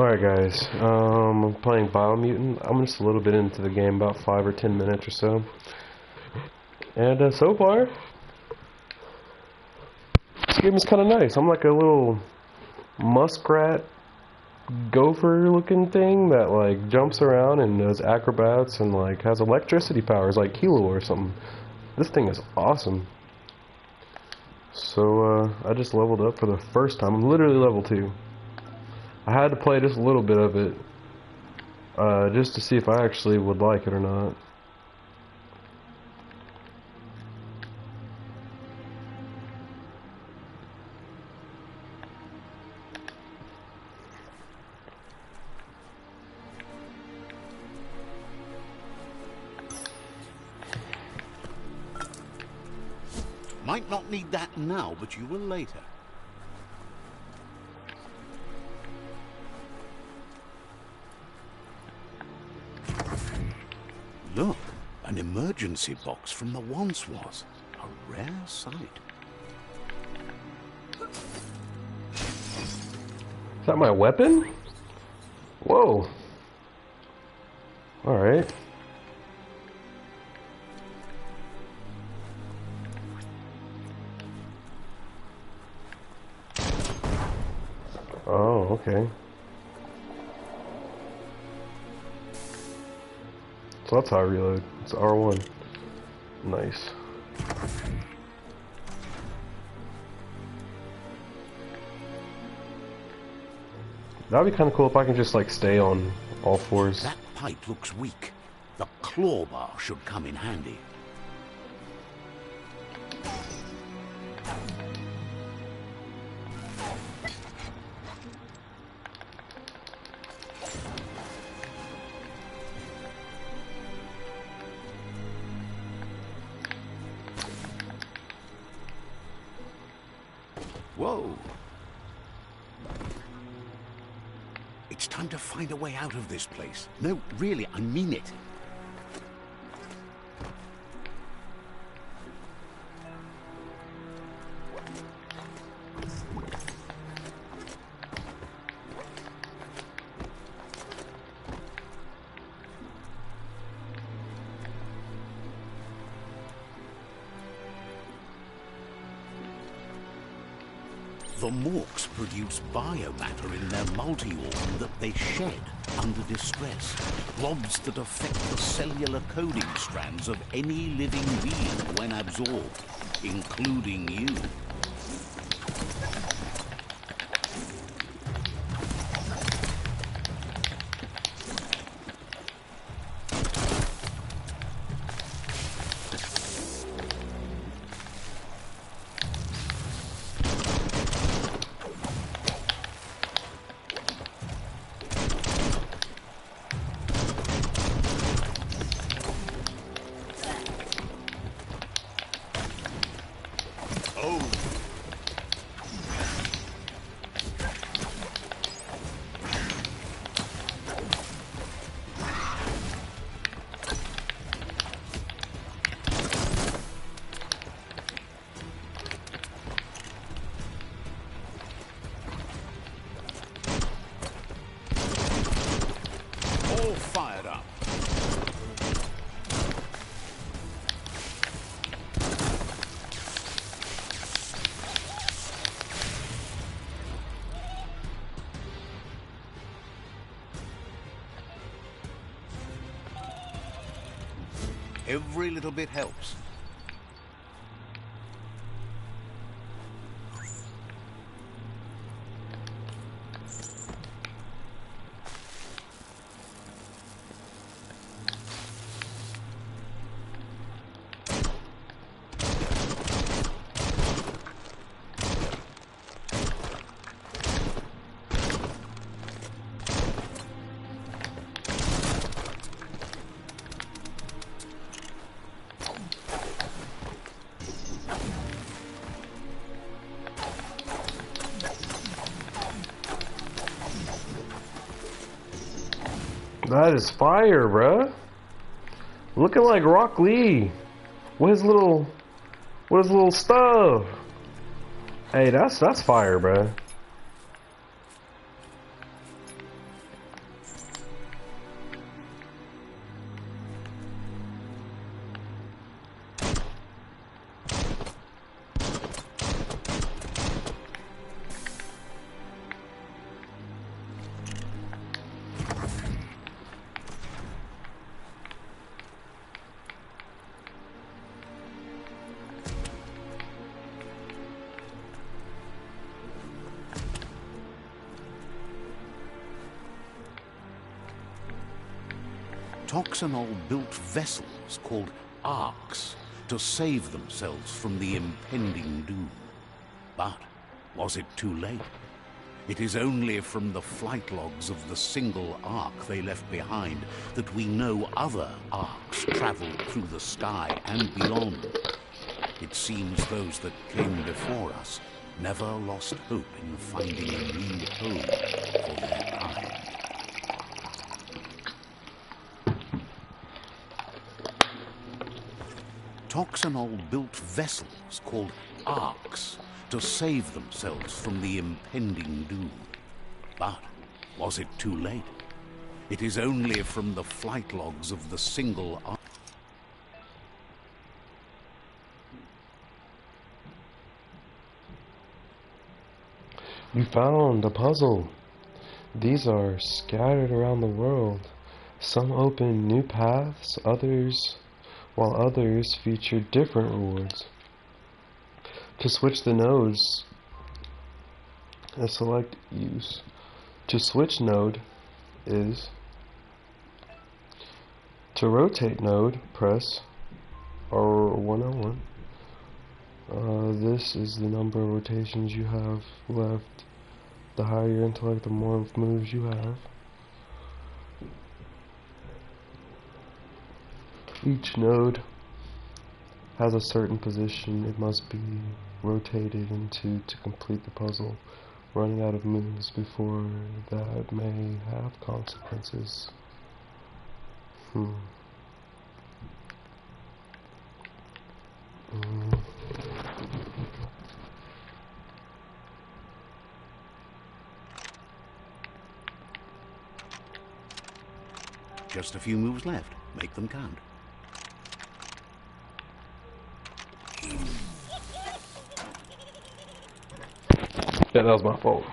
Alright guys, I'm playing mutant. I'm just a little bit into the game, about 5 or 10 minutes or so. And so far, this game is kind of nice. I'm like a little muskrat gopher looking thing that like jumps around and does acrobats and like has electricity powers like Kilo or something. This thing is awesome. So I just leveled up for the first time. I'm literally level 2. I had to play just a little bit of it just to see if I actually would like it or not. Might not need that now, but you will later. Look, an emergency box from the once was. A rare sight. Is that my weapon? Whoa. Alright. Oh, okay. So that's how I reload. It's R1. Nice. That'd be kind of cool if I can just like stay on all fours. That pipe looks weak. The claw bar should come in handy. Whoa. It's time to find a way out of this place. No, really, I mean it. The morks produce biomatter in their multi-organ that they shed under distress. Blobs that affect the cellular coding strands of any living being when absorbed, including you. Fired up. Every little bit helps. That is fire, bruh. Looking like Rock Lee. With his little stuff. Hey, that's fire, bruh. Toxanol built vessels called arks to save themselves from the impending doom. But was it too late? It is only from the flight logs of the single ark they left behind that we know other arks traveled through the sky and beyond. It seems those that came before us never lost hope in finding a new home for their kind. Toxanol built vessels called arks to save themselves from the impending doom. But was it too late? It is only from the flight logs of the single ark. You found a puzzle. These are scattered around the world. Some open new paths, while others feature different rewards. To switch the nodes, select use. To switch node is. To rotate node, press R101. This is the number of rotations you have left. The higher your intellect, the more moves you have. Each node has a certain position it must be rotated into to complete the puzzle. Running out of moves before that may have consequences. Just a few moves left. Make them count. Yeah, that was my fault.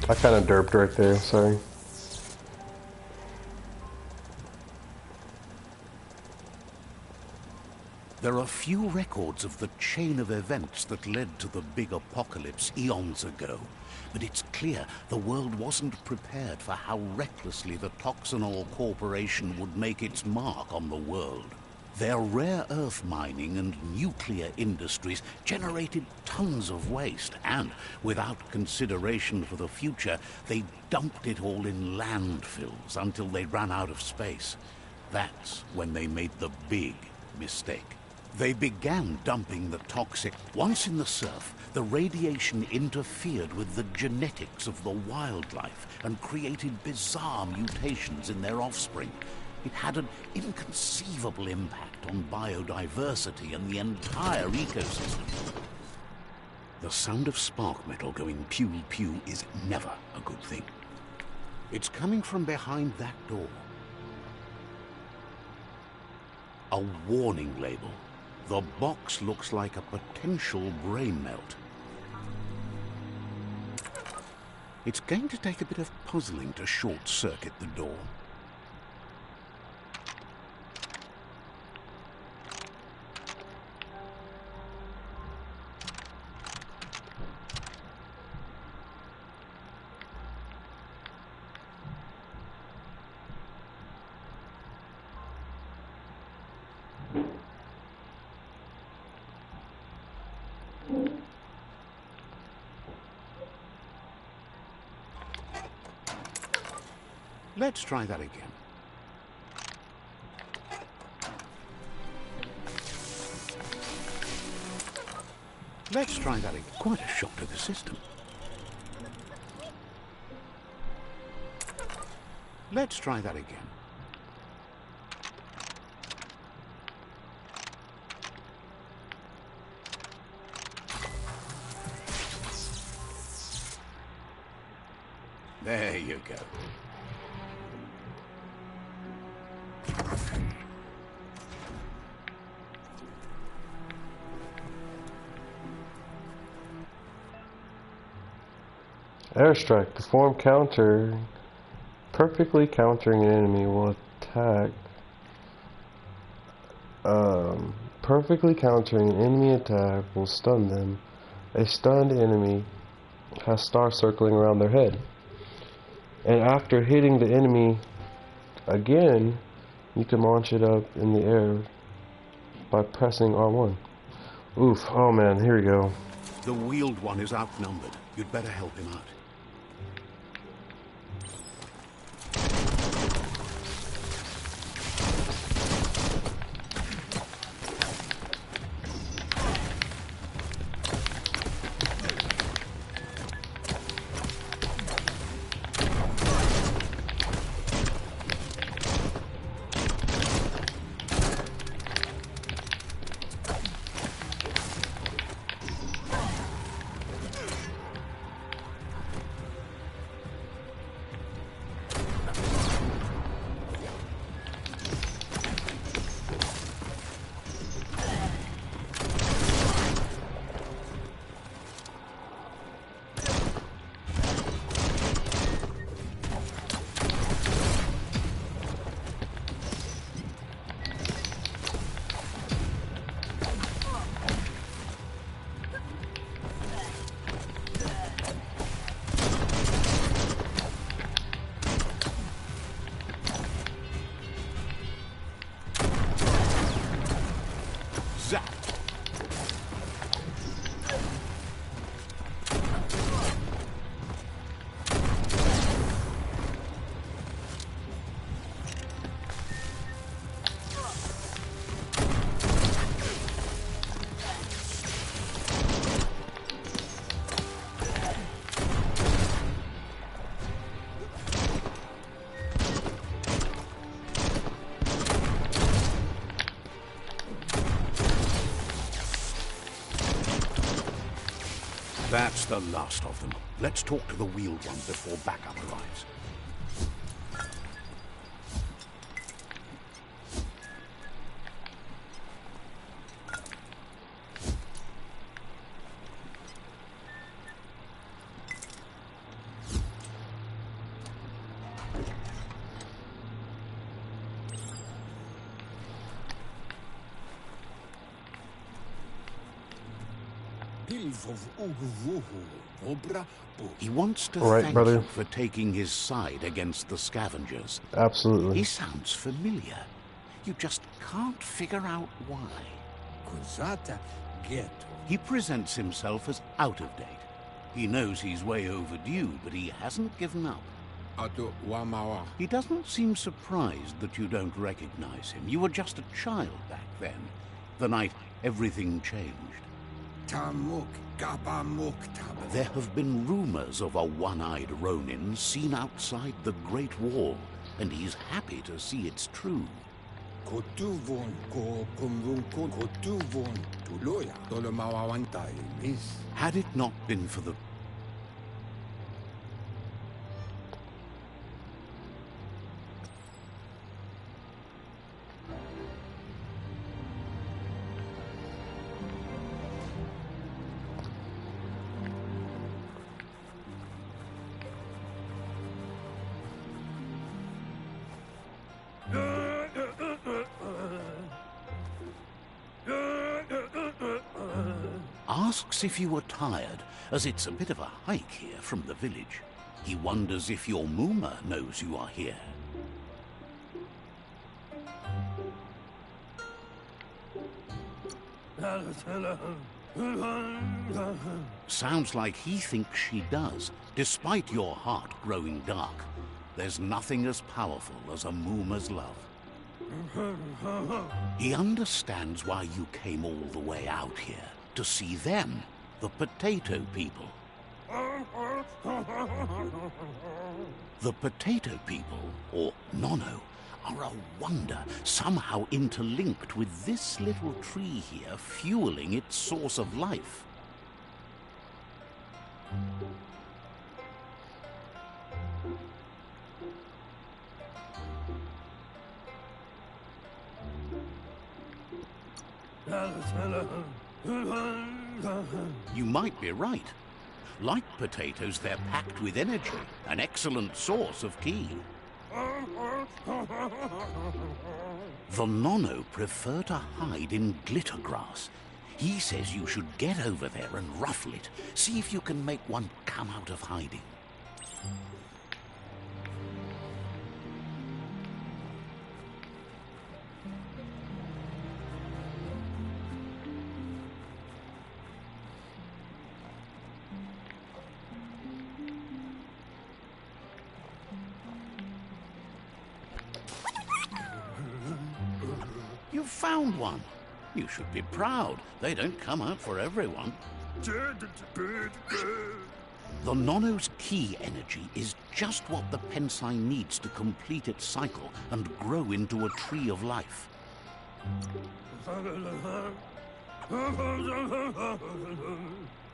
I kind of derped right there, sorry. There are few records of the chain of events that led to the big apocalypse eons ago, but it's clear the world wasn't prepared for how recklessly the Toxanol Corporation would make its mark on the world. Their rare earth mining and nuclear industries generated tons of waste, and without consideration for the future, they dumped it all in landfills until they ran out of space. That's when they made the big mistake. They began dumping the toxic. Once in the surf, the radiation interfered with the genetics of the wildlife and created bizarre mutations in their offspring. It had an inconceivable impact on biodiversity and the entire ecosystem. The sound of spark metal going pew-pew is never a good thing. It's coming from behind that door. A warning label. The box looks like a potential brain melt. It's going to take a bit of puzzling to short-circuit the door. Let's try that again. Let's try that again. Quite a shock to the system. Let's try that again. There you go. Airstrike. Perform counter. Perfectly countering an enemy will attack. Perfectly countering an enemy attack will stun them. A stunned enemy has stars circling around their head. And after hitting the enemy again, you can launch it up in the air by pressing R1. Oof, oh man, here we go. The wheeled one is outnumbered. You'd better help him out. That's the last of them. Let's talk to the wheeled one before backup arrives. He wants to thank you for taking his side against the scavengers. Absolutely. He sounds familiar. You just can't figure out why. He presents himself as out of date. He knows he's way overdue, but he hasn't given up. He doesn't seem surprised that you don't recognize him. You were just a child back then, the night everything changed. There have been rumors of a one-eyed Ronin seen outside the Great Wall, and he's happy to see it's true. Had it not been for the... Asks if you were tired, as it's a bit of a hike here from the village. He wonders if your Muma knows you are here. Sounds like he thinks she does, despite your heart growing dark. There's nothing as powerful as a Muma's love. He understands why you came all the way out here, to see them, the potato people. The potato people, or Nono, are a wonder, somehow interlinked with this little tree here, fueling its source of life. You might be right. Like potatoes, they're packed with energy, an excellent source of ki. The Nono prefer to hide in glitter grass. He says you should get over there and ruffle it. See if you can make one come out of hiding. You found one. You should be proud. They don't come out for everyone. The Nono's key energy is just what the Pensai needs to complete its cycle and grow into a tree of life.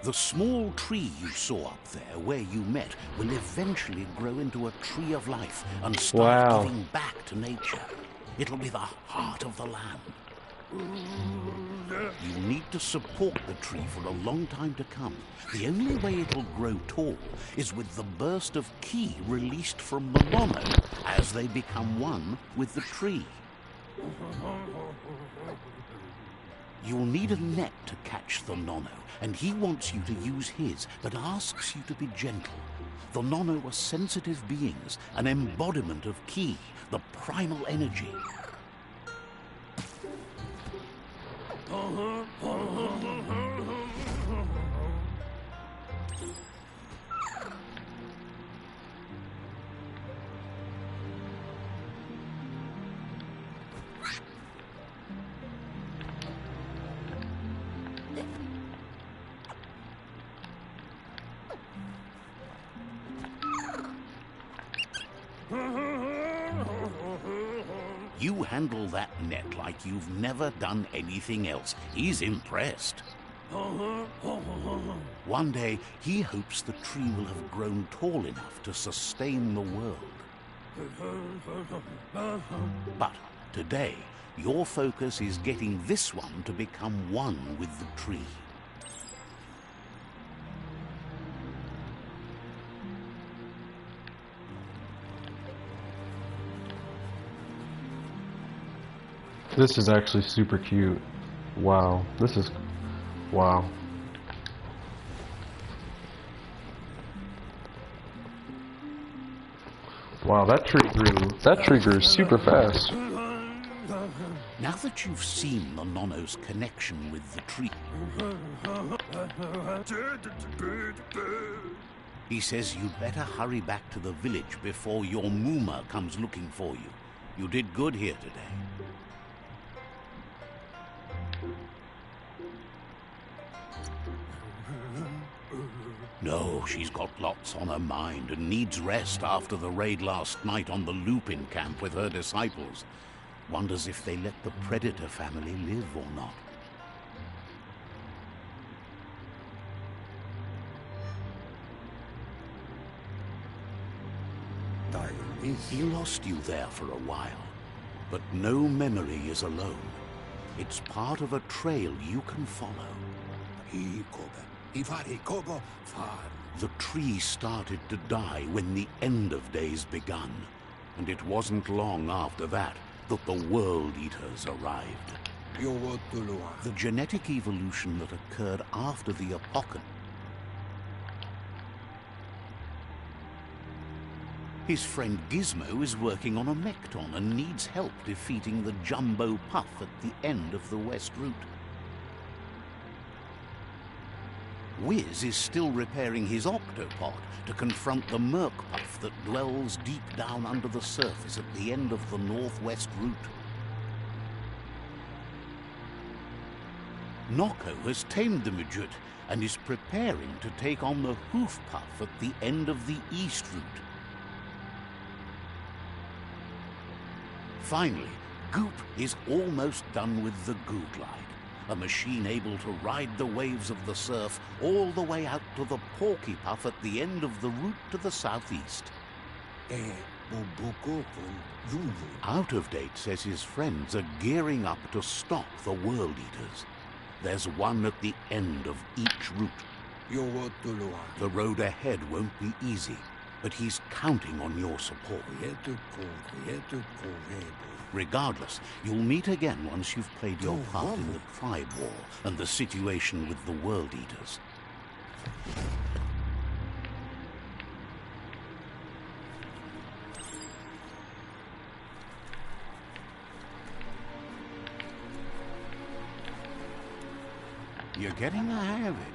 The small tree you saw up there where you met will eventually grow into a tree of life and start giving back to nature. It'll be the heart of the land. You need to support the tree for a long time to come. The only way it'll grow tall is with the burst of ki released from the Nono as they become one with the tree. You'll need a net to catch the Nono, and he wants you to use his, but asks you to be gentle. The Nono are sensitive beings, an embodiment of ki, the primal energy. You handle that net like you've never done anything else. He's impressed. One day, he hopes the tree will have grown tall enough to sustain the world. But today, your focus is getting this one to become one with the tree. This is actually super cute. Wow. This is... wow. Wow, that tree grew super fast. Now that you've seen the Nono's connection with the tree, he says you'd better hurry back to the village before your Muma comes looking for you. You did good here today. No, she's got lots on her mind and needs rest after the raid last night on the Lupin camp with her disciples. Wonders if they let the Predator family live or not. He lost you there for a while, but no memory is alone. It's part of a trail you can follow. The tree started to die when the end of days begun, and it wasn't long after that that the World Eaters arrived. The genetic evolution that occurred after the apocalypse. His friend Gizmo is working on a Mekton and needs help defeating the Jumbo Puff at the end of the West Route. Wiz is still repairing his octopod to confront the Merc Puff that dwells deep down under the surface at the end of the Northwest Route. Noko has tamed the midget and is preparing to take on the Hoof Puff at the end of the East Route. Finally, Goop is almost done with the Goo Glide, a machine able to ride the waves of the surf all the way out to the Porky Puff at the end of the route to the southeast. Out of Date says his friends are gearing up to stop the World Eaters. There's one at the end of each route. The road ahead won't be easy, but he's counting on your support. Regardless, you'll meet again once you've played your part in the tribe war and the situation with the World Eaters. You're getting the hang of it.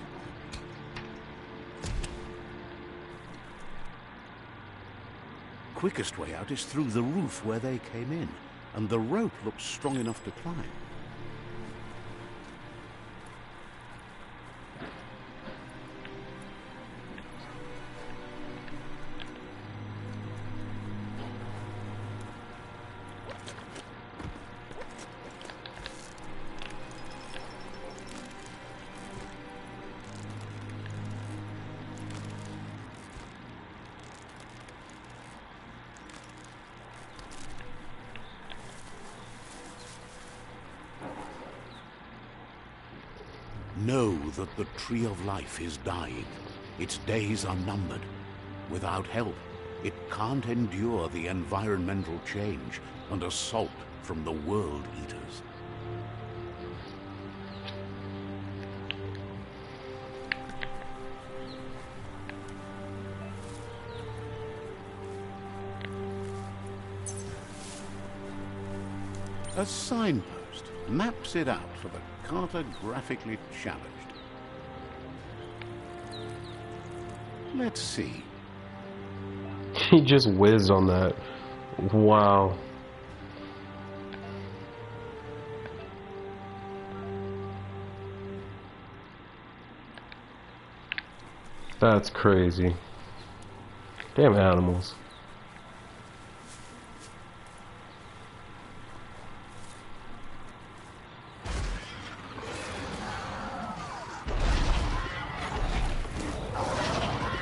Quickest way out is through the roof where they came in, and the rope looks strong enough to climb. Know that the Tree of Life is dying. Its days are numbered. Without help, it can't endure the environmental change and assault from the World Eaters. A signpost maps it out for the cartographically challenged. Let's see. He just whizzed on that. Wow. That's crazy. Damn animals.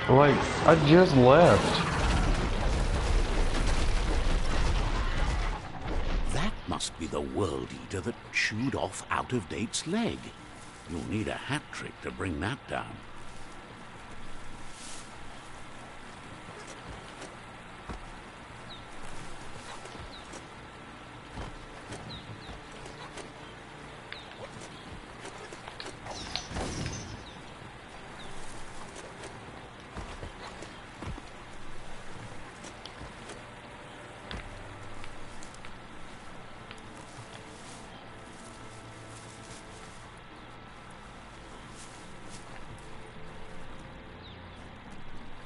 Like, I just left. That must be the World Eater that chewed off Out-of-Date's leg. You'll need a hat trick to bring that down.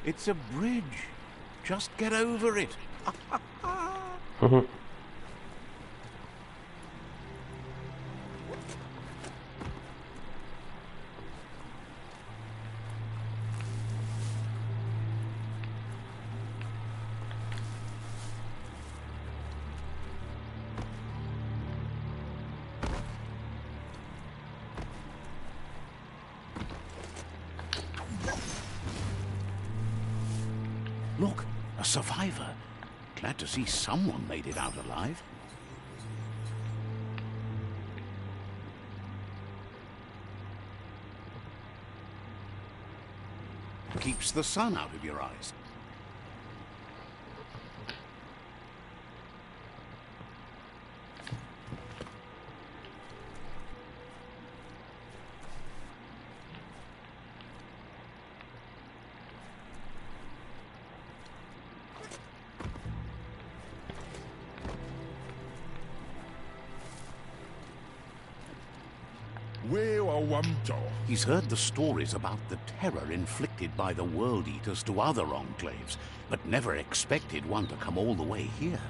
It's a bridge. Just get over it. Look, a survivor. Glad to see someone made it out alive. Keeps the sun out of your eyes. He's heard the stories about the terror inflicted by the World Eaters to other enclaves, but never expected one to come all the way here.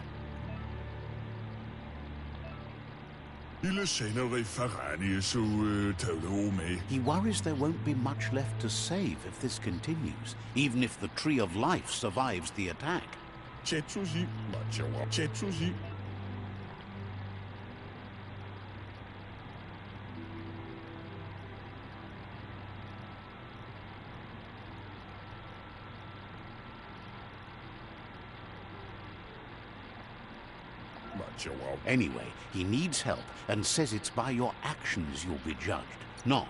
He worries there won't be much left to save if this continues, even if the Tree of Life survives the attack. Anyway, he needs help and says it's by your actions you'll be judged, not.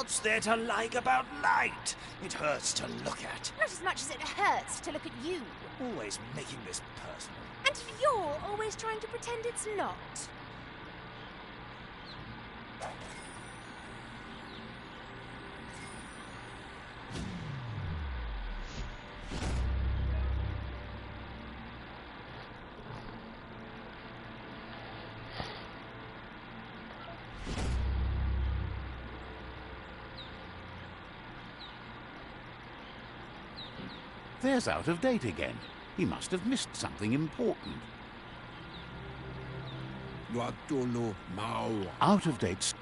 What's there to like about light? It hurts to look at. Not as much as it hurts to look at you. Always making this personal. And you're always trying to pretend it's not. There's Out of Date again. He must have missed something important. Out of Date's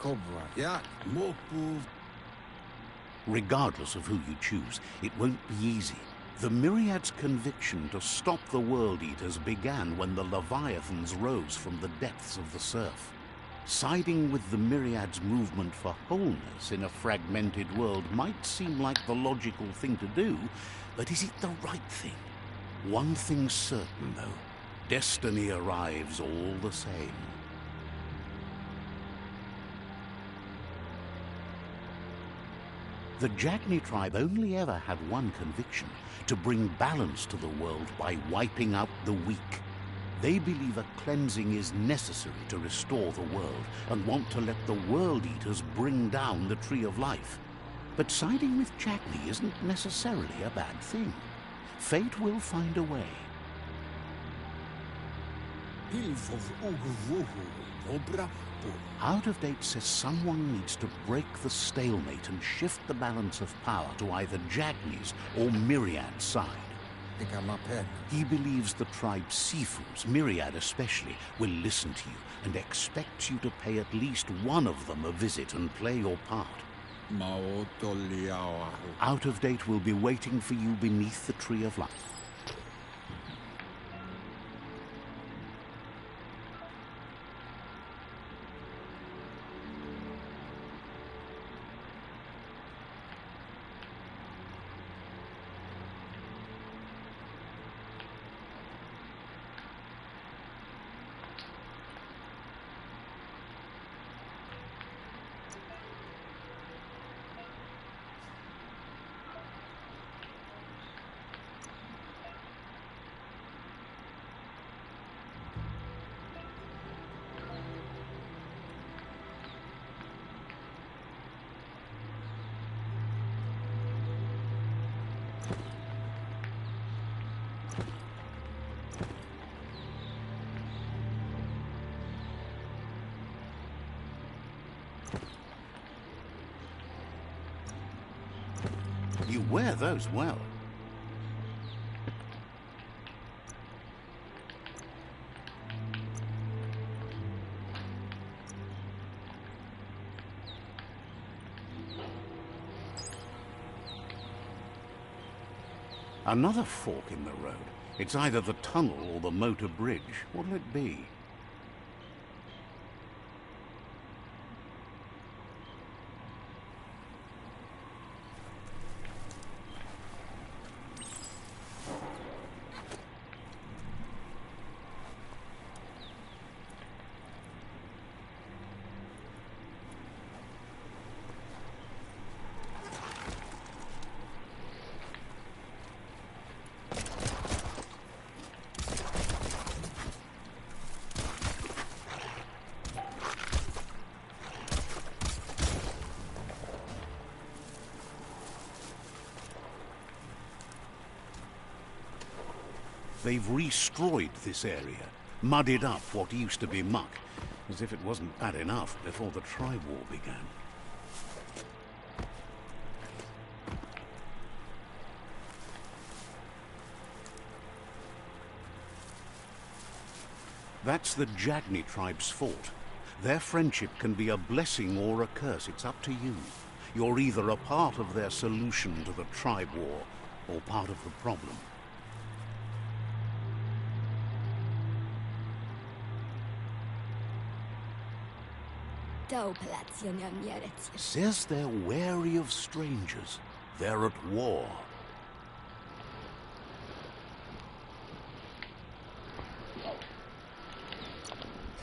regardless of who you choose, it won't be easy. The Myriad's conviction to stop the World Eaters began when the Leviathans rose from the depths of the surf. Siding with the Myriad's movement for wholeness in a fragmented world might seem like the logical thing to do, but is it the right thing? One thing's certain, though. Destiny arrives all the same. The Jagni tribe only ever had one conviction: to bring balance to the world by wiping out the weak. They believe a cleansing is necessary to restore the world, and want to let the World Eaters bring down the Tree of Life. But siding with Jagni isn't necessarily a bad thing. Fate will find a way. Out of Date says someone needs to break the stalemate and shift the balance of power to either Jagni's or Myriad's side. He believes the tribe's Sifus, Myriad especially, will listen to you and expects you to pay at least one of them a visit and play your part. Out of Date will be waiting for you beneath the Tree of Life. You wear those well. Another fork in the road. It's either the tunnel or the motor bridge. What'll it be? They've destroyed this area, muddied up what used to be muck, as if it wasn't bad enough before the tribe war began. That's the Jagni tribe's fort. Their friendship can be a blessing or a curse. It's up to you. You're either a part of their solution to the tribe war, or part of the problem. Says they're wary of strangers. They're at war.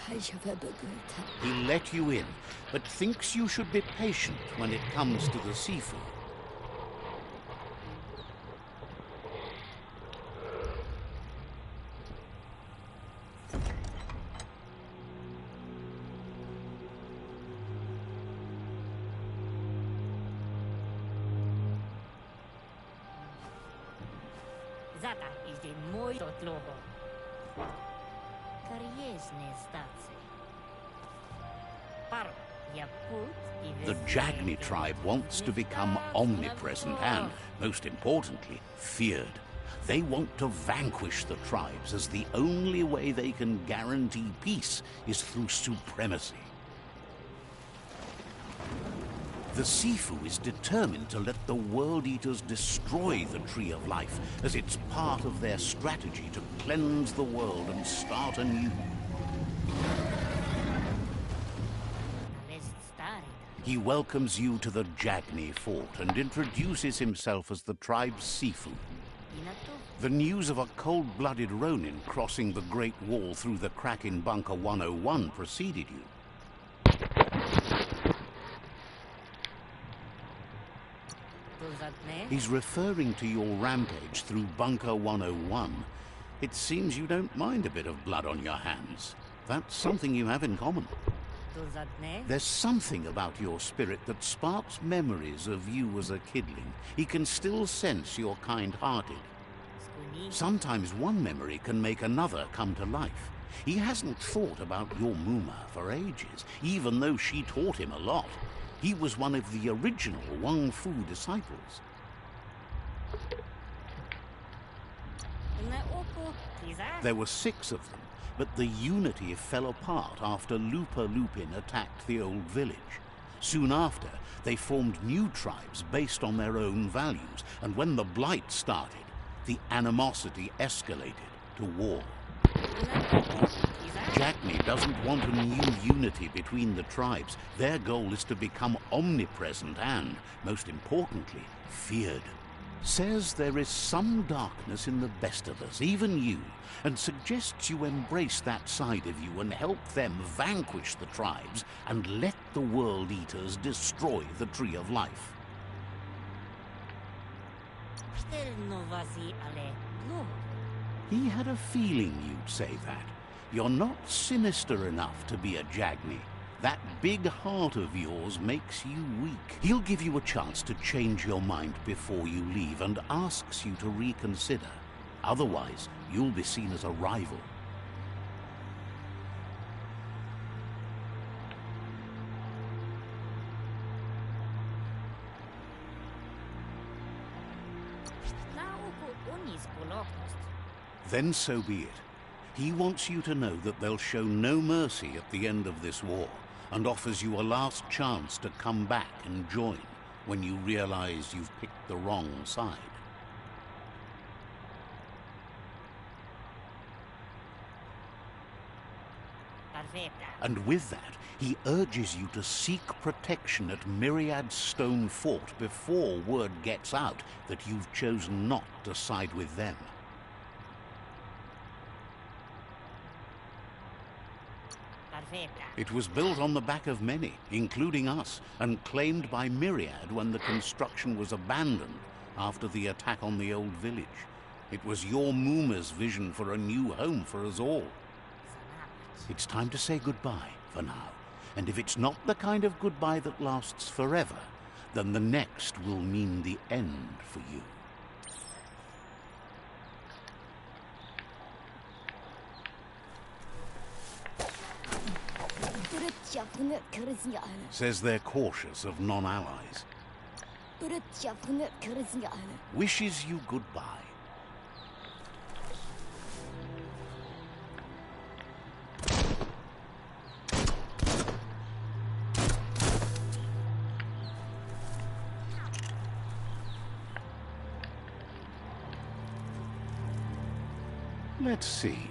He let you in, but thinks you should be patient when it comes to the seafood. Zata idzie mój do tlogo. Kariesne stacy. Paro, ja put i The Jagni tribe wants to become omnipresent and, most importantly, feared. They want to vanquish the tribes, as the only way they can guarantee peace is through supremacy. The Sifu is determined to let the World Eaters destroy the Tree of Life, as it's part of their strategy to cleanse the world and start anew. He welcomes you to the Jagni fort and introduces himself as the tribe's Sifu. The news of a cold-blooded Ronin crossing the Great Wall through the crack in Bunker 101 preceded you. He's referring to your rampage through Bunker 101. It seems you don't mind a bit of blood on your hands. That's something you have in common. There's something about your spirit that sparks memories of you as a kidling. He can still sense you're kind-hearted. Sometimes one memory can make another come to life. He hasn't thought about your Muma for ages, even though she taught him a lot. He was one of the original Wang Fu disciples. There were 6 of them, but the unity fell apart after Lupa Lupin attacked the old village. Soon after, they formed new tribes based on their own values, and when the Blight started, the animosity escalated to war. Jagni doesn't want a new unity between the tribes. Their goal is to become omnipresent and, most importantly, feared. Says there is some darkness in the best of us, even you, and suggests you embrace that side of you and help them vanquish the tribes and let the World Eaters destroy the Tree of Life. He had a feeling you'd say that. You're not sinister enough to be a Jagni. That big heart of yours makes you weak. He'll give you a chance to change your mind before you leave and asks you to reconsider. Otherwise, you'll be seen as a rival. Then so be it. He wants you to know that they'll show no mercy at the end of this war, and offers you a last chance to come back and join when you realize you've picked the wrong side. And with that, he urges you to seek protection at Myriad's Stone Fort before word gets out that you've chosen not to side with them. It was built on the back of many, including us, and claimed by Myriad when the construction was abandoned after the attack on the old village. It was your Muma's vision for a new home for us all. It's time to say goodbye for now, and if it's not the kind of goodbye that lasts forever, then the next will mean the end for you. Says they're cautious of non-allies. Wishes you goodbye. Let's see.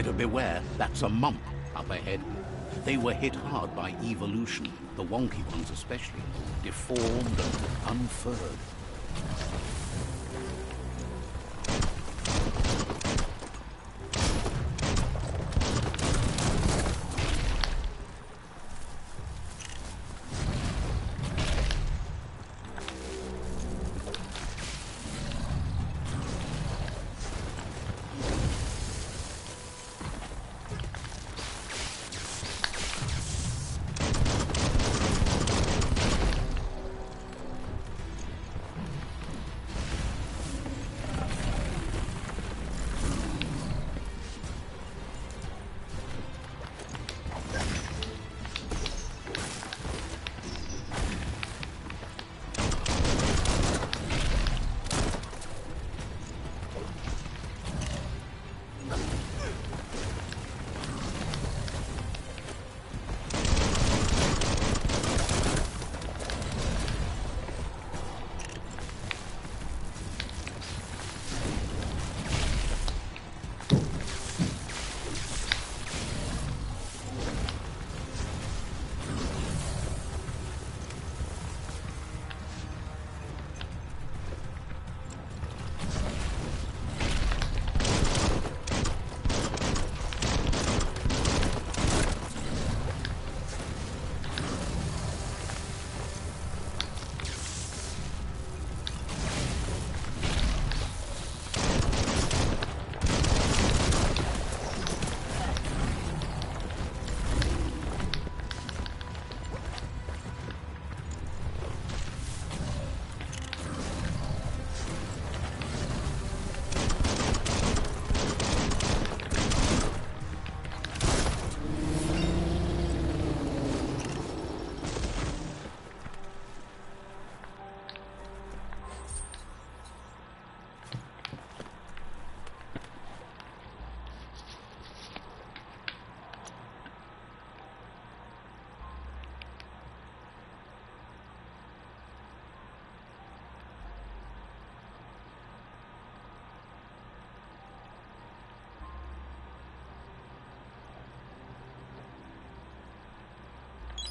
Better beware, that's a mump up ahead. They were hit hard by evolution, the wonky ones especially, deformed and unfurred.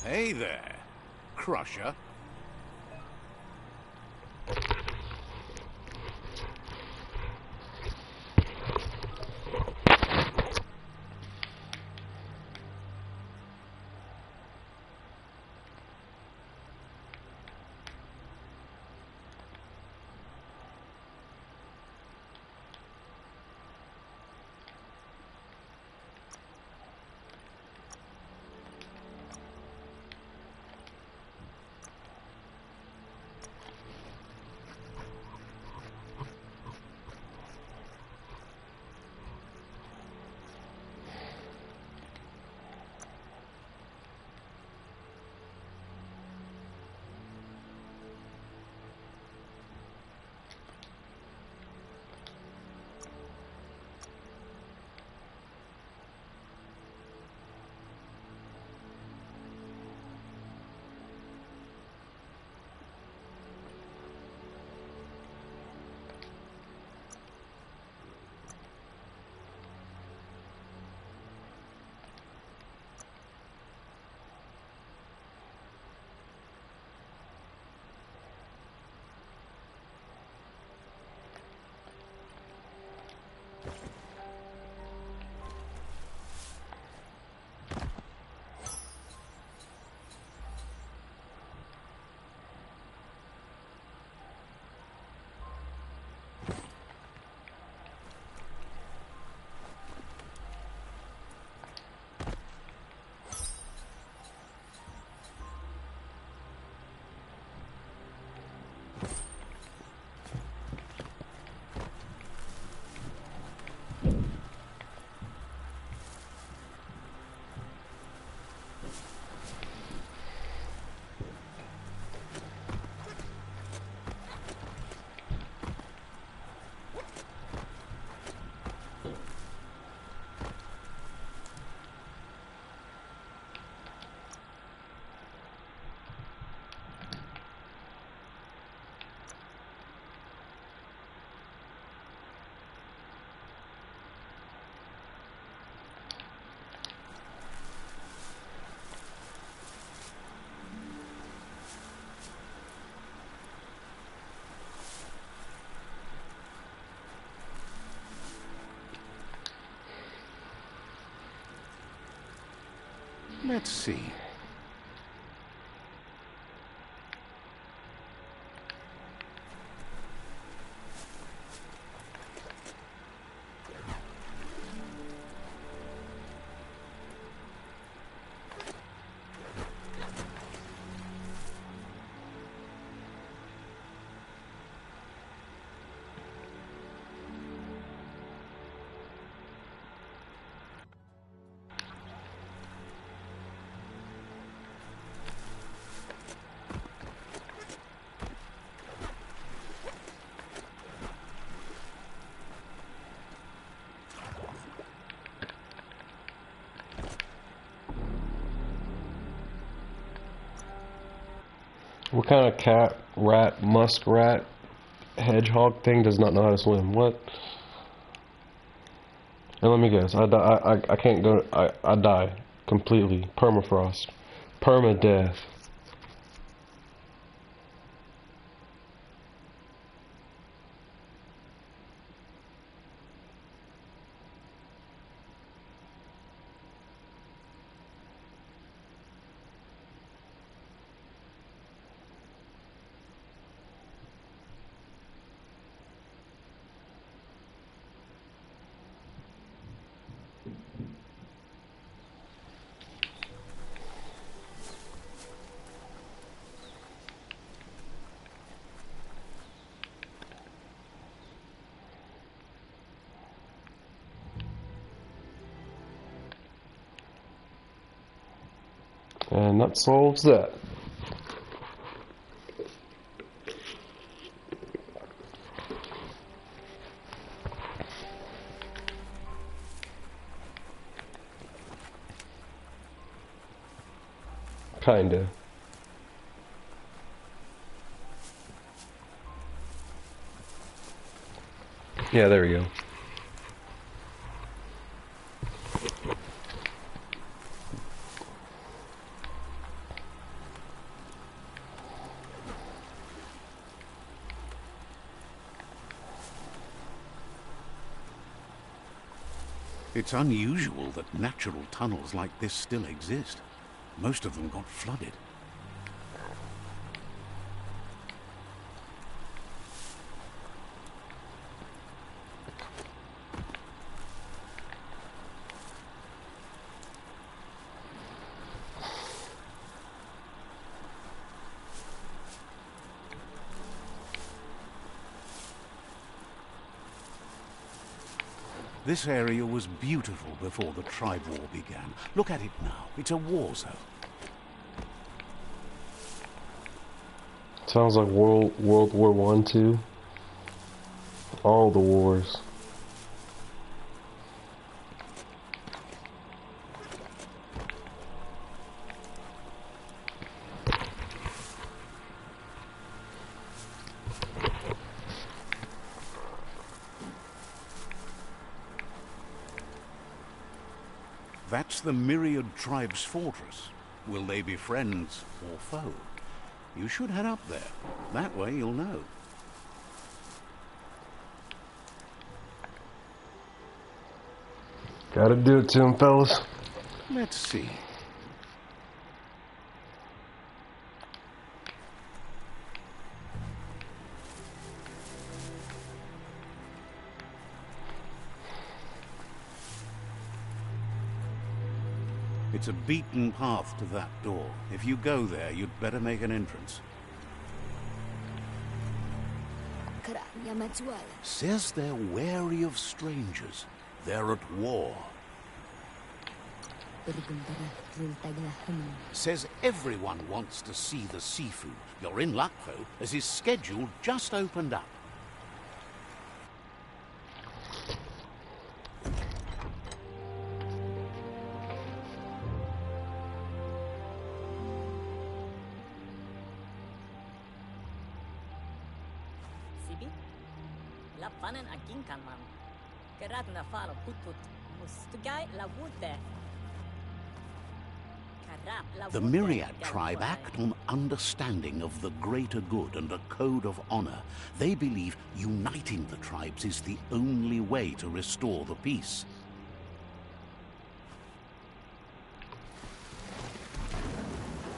Hey there, Crusher. Let's see. What kind of cat, rat, muskrat, hedgehog thing does not know how to swim? What? And let me guess, I can't go, I die. Completely. Permafrost. Permadeath. And that solves that. Kinda. Yeah, there we go. It's unusual that natural tunnels like this still exist. Most of them got flooded. This area was beautiful before the tribe war began. Look at it now. It's a war zone. Sounds like World War One too. All the wars. That's the Myriad Tribe's fortress. Will they be friends or foe? You should head up there. That way you'll know. Gotta do it to him, fellas. Let's see. It's a beaten path to that door. If you go there, you'd better make an entrance. Says they're wary of strangers. They're at war. Says everyone wants to see the seafood. You're in luck, though, as his schedule just opened up. The Myriad tribe act on understanding of the greater good and a code of honor. They believe uniting the tribes is the only way to restore the peace.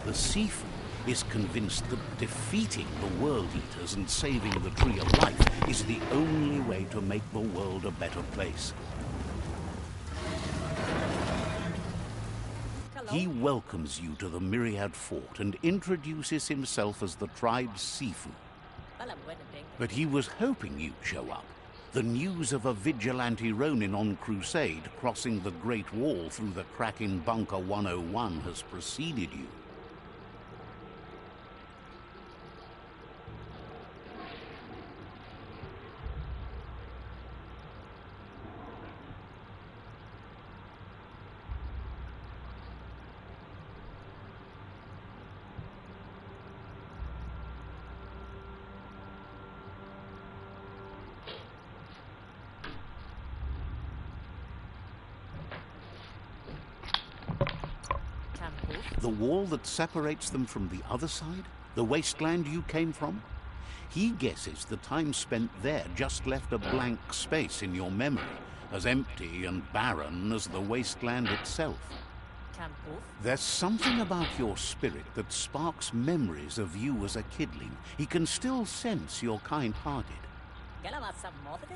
The Sifu is convinced that defeating the World Eaters and saving the Tree of Life is the only way to make the world a better place. He welcomes you to the Myriad Fort and introduces himself as the tribe's Sifu. But he was hoping you'd show up. The news of a vigilante Ronin on crusade crossing the Great Wall through the crack in Bunker 101 has preceded you. The wall that separates them from the other side? The wasteland you came from? He guesses the time spent there just left a blank space in your memory, as empty and barren as the wasteland itself. There's something about your spirit that sparks memories of you as a kidling. He can still sense you're kind-hearted.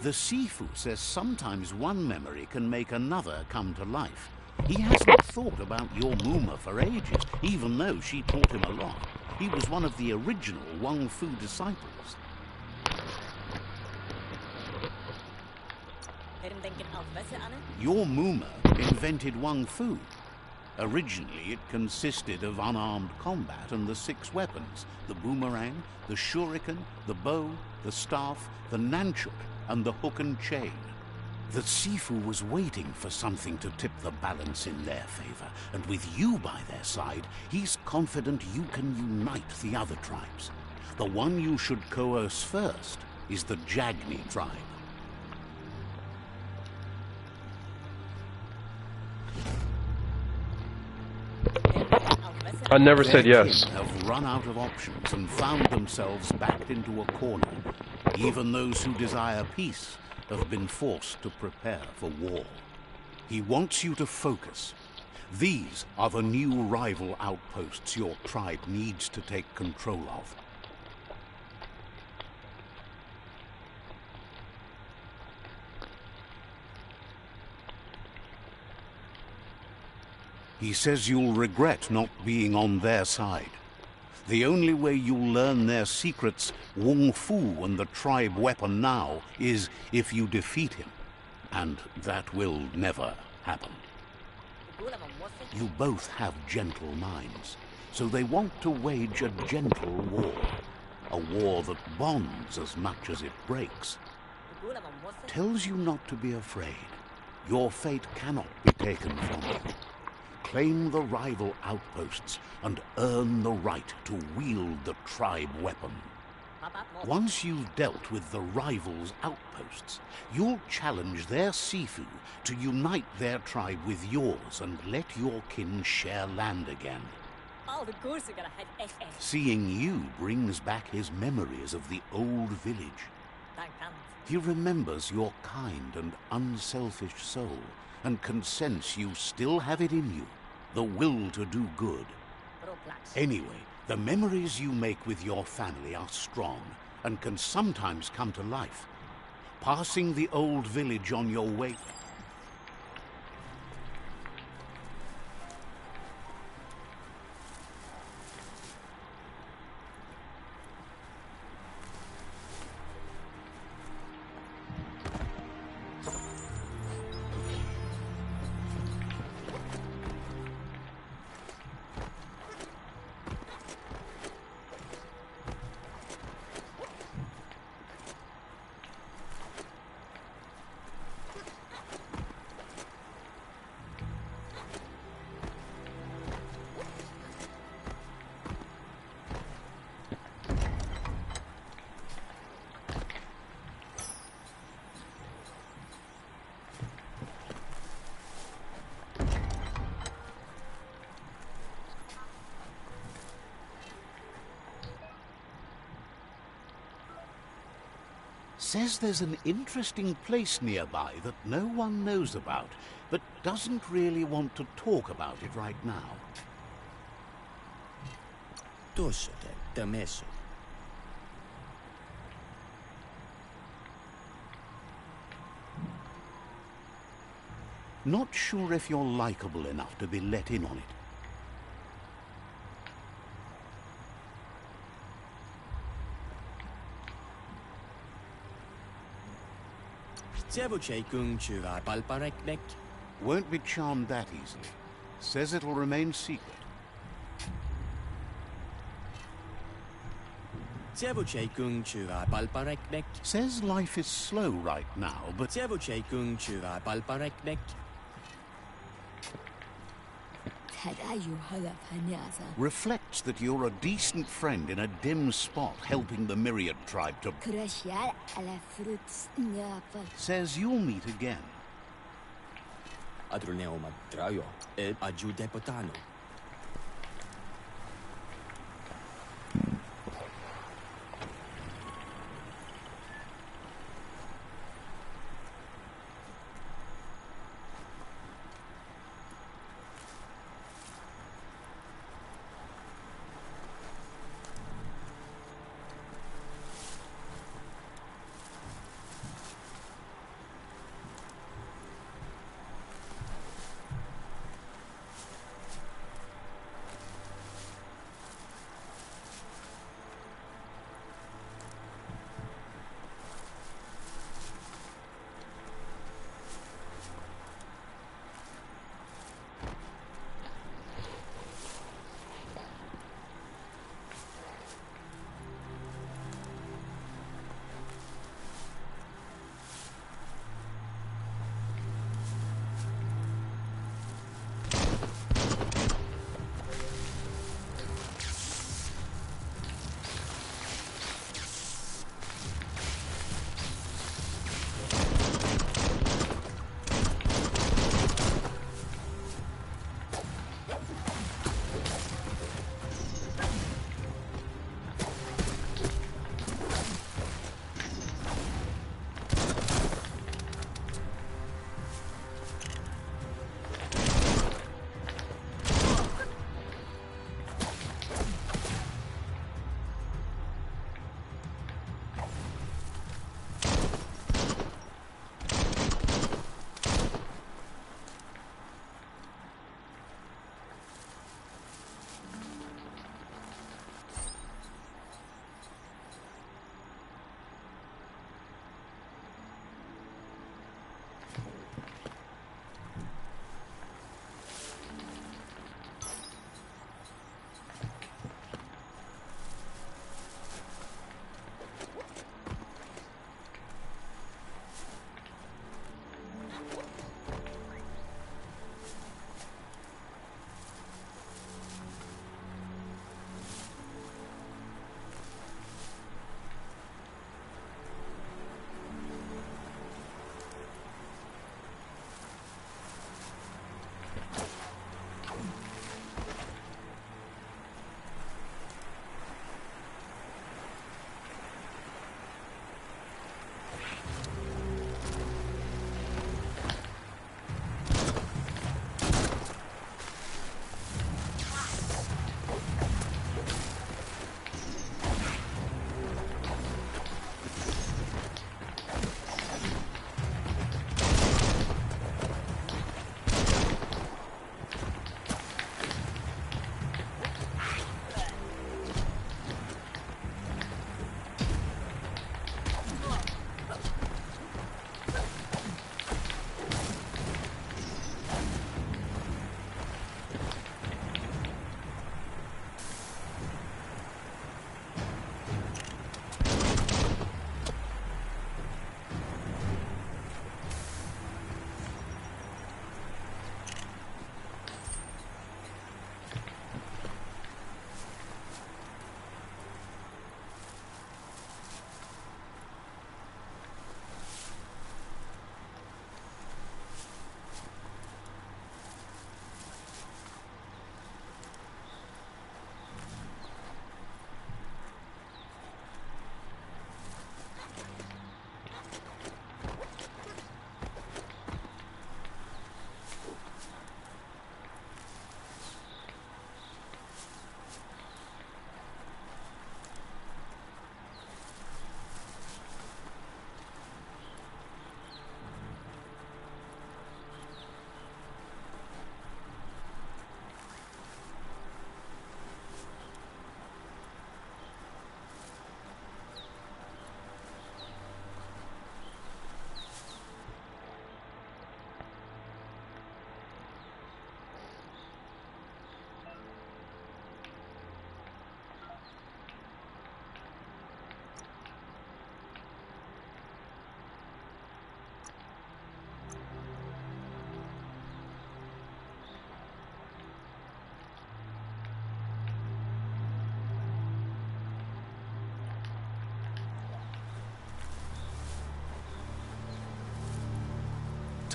The Sifu says sometimes one memory can make another come to life. He hasn't thought about your Muma for ages, even though she taught him a lot. He was one of the original Wang Fu disciples. Your Muma invented Wang Fu. Originally, it consisted of unarmed combat and the 6 weapons: the boomerang, the shuriken, the bow, the staff, the nunchuk, and the hook and chain. The Sifu was waiting for something to tip the balance in their favor, and with you by their side, he's confident you can unite the other tribes. The one you should coerce first is the Jagni tribe. I never said yes. Their kin have run out of options and found themselves backed into a corner. Even those who desire peace have been forced to prepare for war. He wants you to focus. These are the new rival outposts your tribe needs to take control of. He says you'll regret not being on their side. The only way you'll learn their secrets, Wung Fu and the tribe weapon now, is if you defeat him. And that will never happen. You both have gentle minds, so they want to wage a gentle war. A war that bonds as much as it breaks. Tells you not to be afraid. Your fate cannot be taken from you. Claim the rival outposts and earn the right to wield the tribe weapon. Once you've dealt with the rivals' outposts, you'll challenge their Sifu to unite their tribe with yours and let your kin share land again. Seeing you brings back his memories of the old village. He remembers your kind and unselfish soul and can sense you still have it in you. The will to do good. Anyway, the memories you make with your family are strong and can sometimes come to life. Passing the old village on your way... Says there's an interesting place nearby that no one knows about, but doesn't really want to talk about it right now. Tossote, temeso. Not sure if you're likable enough to be let in on it. Won't be charmed that easily. Says it'll remain secret. Says life is slow right now, but reflects that you're a decent friend in a dim spot helping the Myriad tribe to... Says you'll meet again.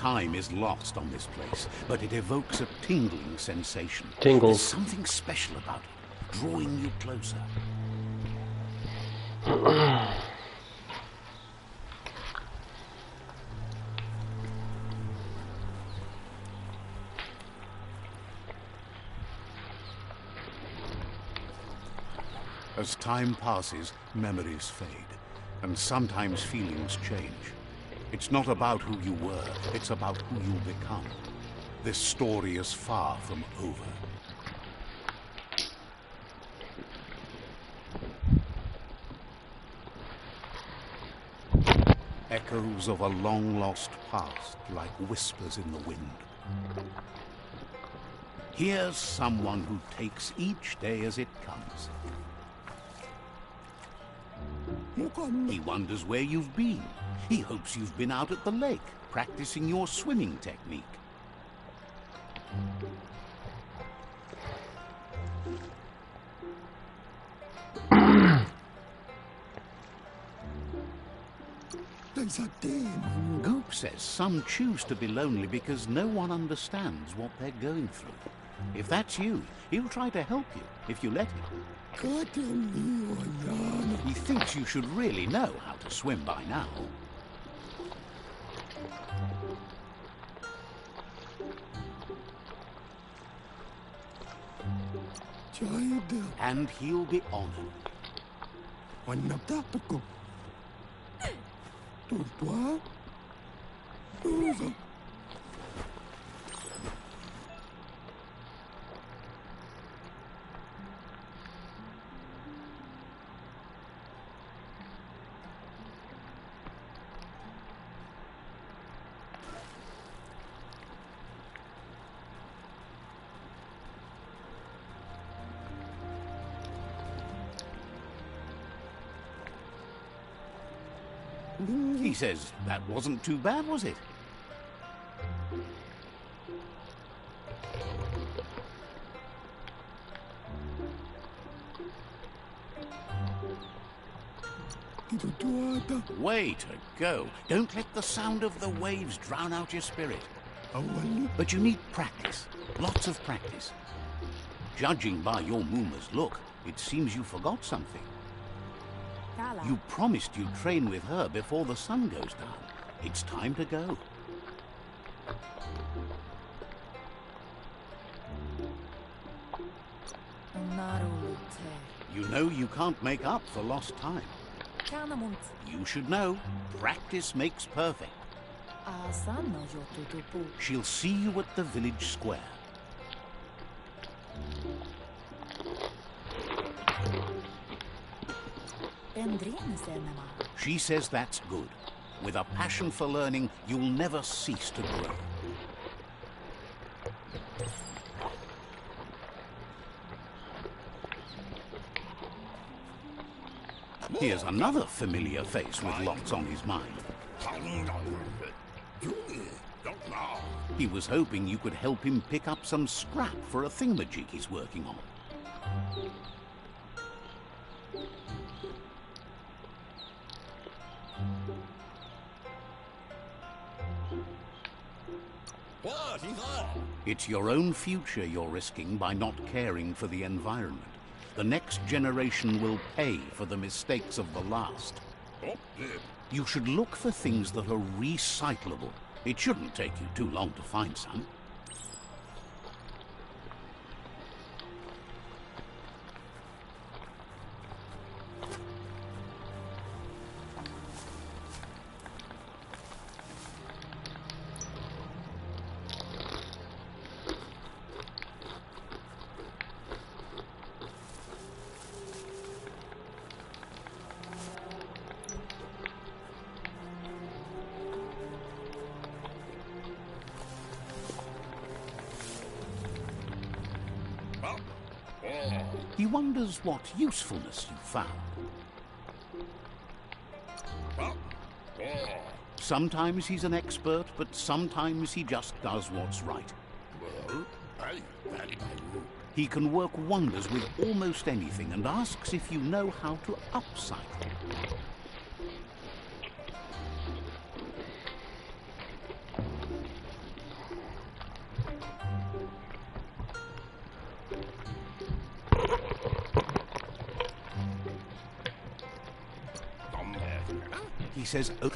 Time is lost on this place, but it evokes a tingling sensation. Tingles. There's something special about it, drawing you closer. As time passes, memories fade, and sometimes feelings change. It's not about who you were, it's about who you'll become. This story is far from over. Echoes of a long-lost past, like whispers in the wind. Here's someone who takes each day as it comes. He wonders where you've been. He hopes you've been out at the lake, practicing your swimming technique. Goop says some choose to be lonely because no one understands what they're going through. If that's you, he'll try to help you, if you let him. He thinks you should really know how to swim by now. And he'll be honored. He says that wasn't too bad, was it? Way to go. Don't let the sound of the waves drown out your spirit. But you need practice. Lots of practice. Judging by your Mooma's look, it seems you forgot something. You promised you'd train with her before the sun goes down. It's time to go. You know you can't make up for lost time. You should know, practice makes perfect. She'll see you at the village square. She says that's good. With a passion for learning, you'll never cease to grow. Here's another familiar face with lots on his mind. He was hoping you could help him pick up some scrap for a thingamajig he's working on. It's your own future you're risking by not caring for the environment. The next generation will pay for the mistakes of the last. You should look for things that are recyclable. It shouldn't take you too long to find some. He wonders what usefulness you found. Sometimes he's an expert, but sometimes he just does what's right. He can work wonders with almost anything and asks if you know how to upcycle. He says, oh,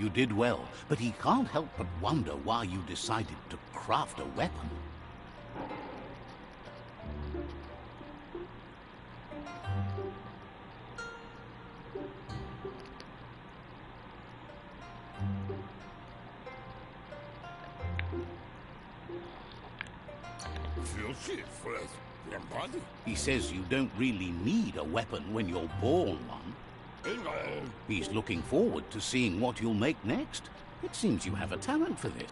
you did well, but he can't help but wonder why you decided to craft a weapon. He says you don't really need a weapon when you're born one. He's looking forward to seeing what you'll make next. It seems you have a talent for this.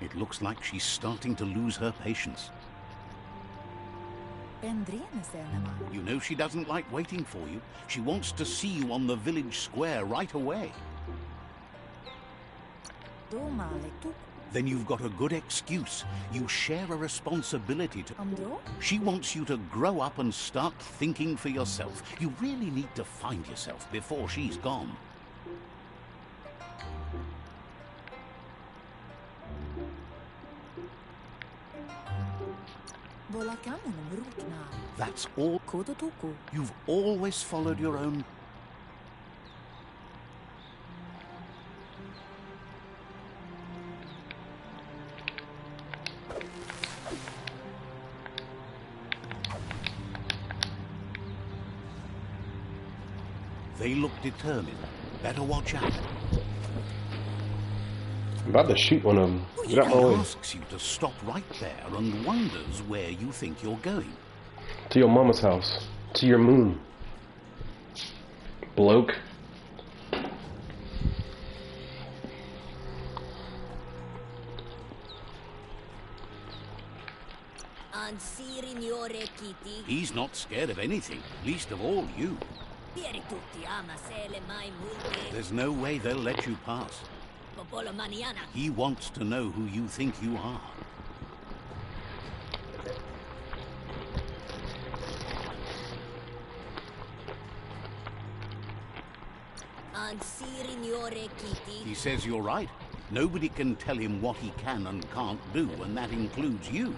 It looks like she's starting to lose her patience. You know she doesn't like waiting for you. She wants to see you on the village square right away. Then you've got a good excuse. You share a responsibility to... She wants you to grow up and start thinking for yourself. You really need to find yourself before she's gone. That's all. You've always followed your own... They look determined. Better watch out. I'm about to shoot one of them. Get out my He way. asks you to stop right there and wonders where you think you're going. To your mama's house. To your moon. Bloke. He's not scared of anything, least of all you. There's no way they'll let you pass. He wants to know who you think you are. He says you're right. Nobody can tell him what he can and can't do, and that includes you.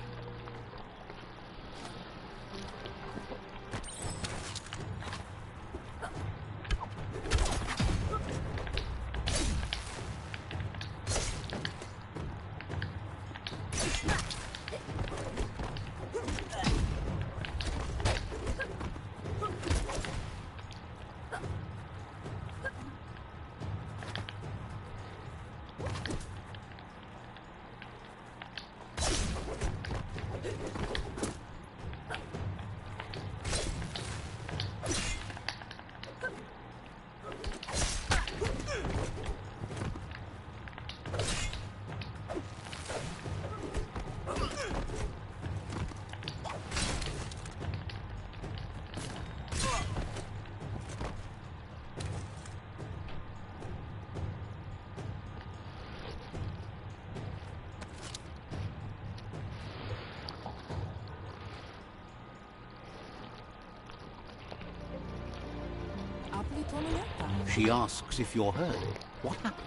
She asks if you're hurt. What happened?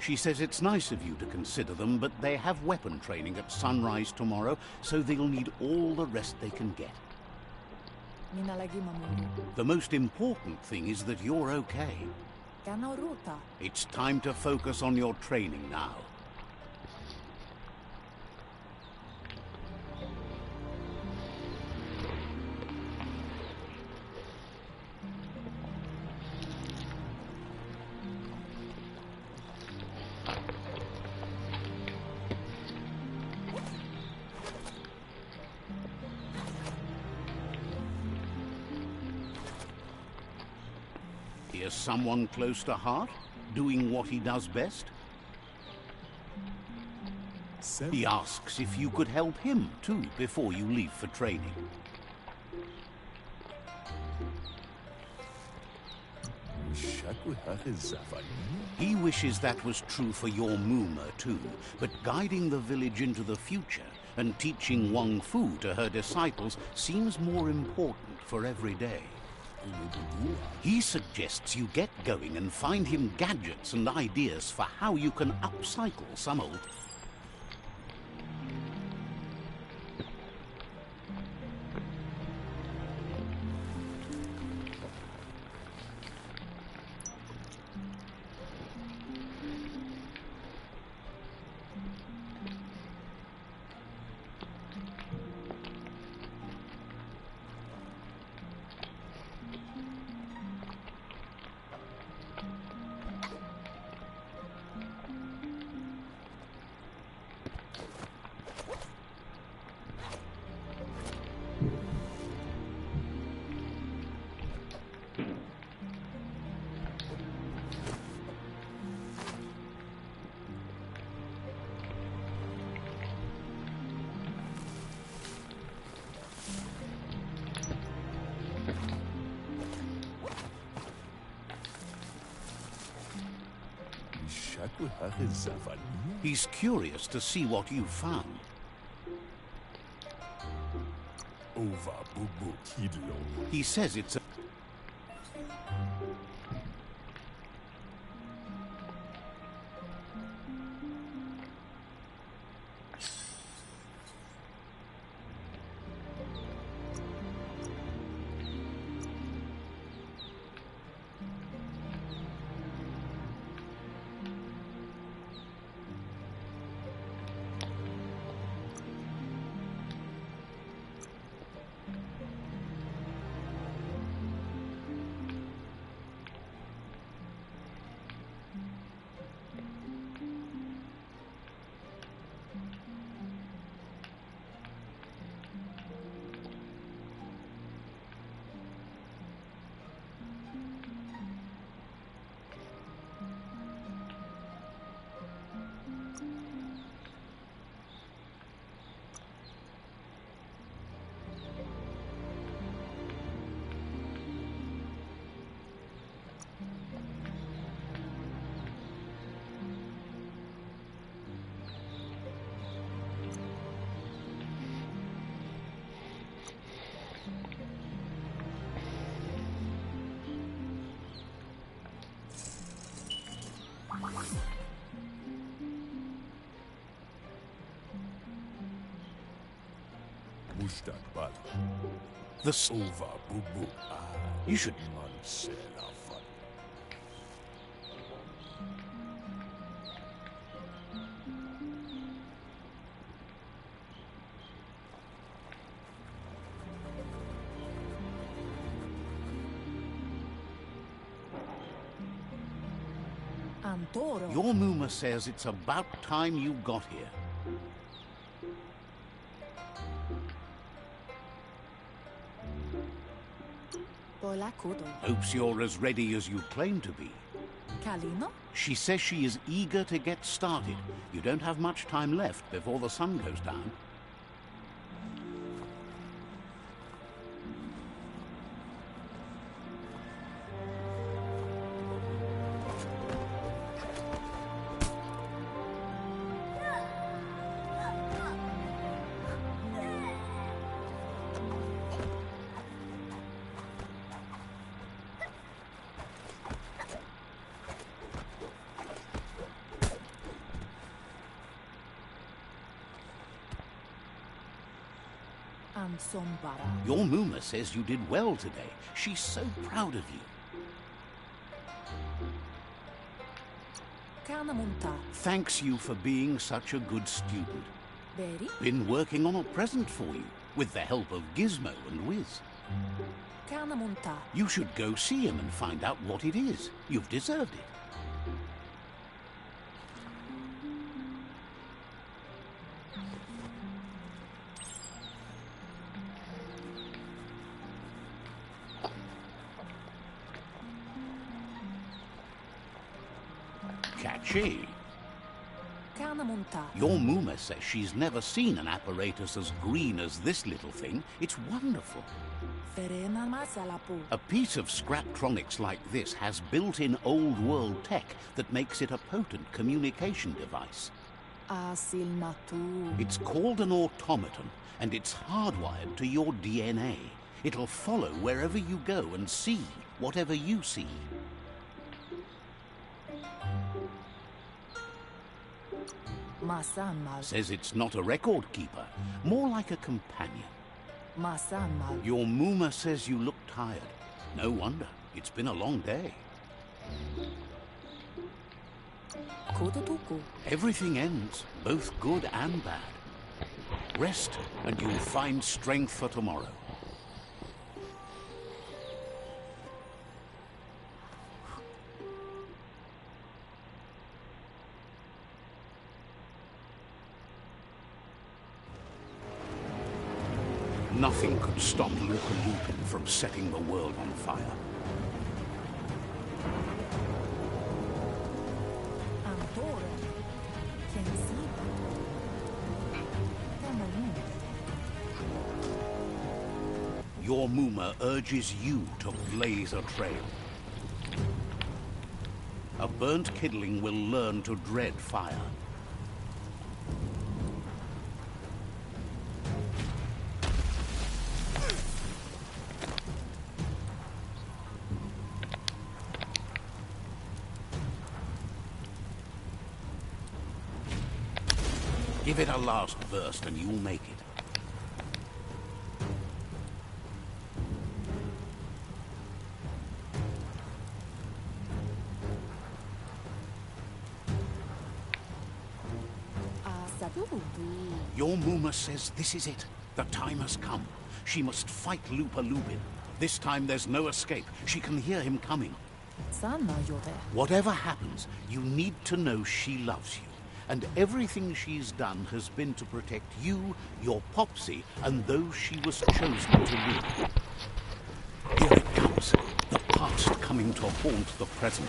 She says it's nice of you to consider them, but they have weapon training at sunrise tomorrow, so they'll need all the rest they can get. The most important thing is that you're okay. It's time to focus on your training now. Here's someone close to heart, doing what he does best. He asks if you could help him, too, before you leave for training. He wishes that was true for your Muma, too, but guiding the village into the future and teaching Wang Fu to her disciples seems more important for every day. He suggests you get going and find him gadgets and ideas for how you can upcycle some old... He's curious to see what you've found. He says it's a... The You should... Your Muma says it's about time you got here. Hopes you're as ready as you claim to be. She says she is eager to get started. You don't have much time left before the sun goes down. Your Muma says you did well today. She's so proud of you. Thanks you for being such a good student. Been working on a present for you, with the help of Gizmo and Wiz. You should go see him and find out what it is. You've deserved it. Catchy. Your Muma says she's never seen an apparatus as green as this little thing. It's wonderful. A piece of Scraptronics like this has built-in old-world tech that makes it a potent communication device. It's called an automaton, and it's hardwired to your DNA. It'll follow wherever you go and see whatever you see. Says it's not a record keeper, more like a companion. Your Muma says you look tired. No wonder. It's been a long day. Everything ends, both good and bad. Rest, and you'll find strength for tomorrow. Nothing could stop Lupa Lupin from setting the world on fire. Your Muma urges you to blaze a trail. A burnt kidling will learn to dread fire. Give it a last burst and you'll make it. Your Muma says this is it. The time has come. She must fight Lupa Lupin. This time there's no escape. She can hear him coming. Whatever happens, you need to know she loves you. And everything she's done has been to protect you, your Popsy, and those she was chosen to lead. Here it comes. The past coming to haunt the present.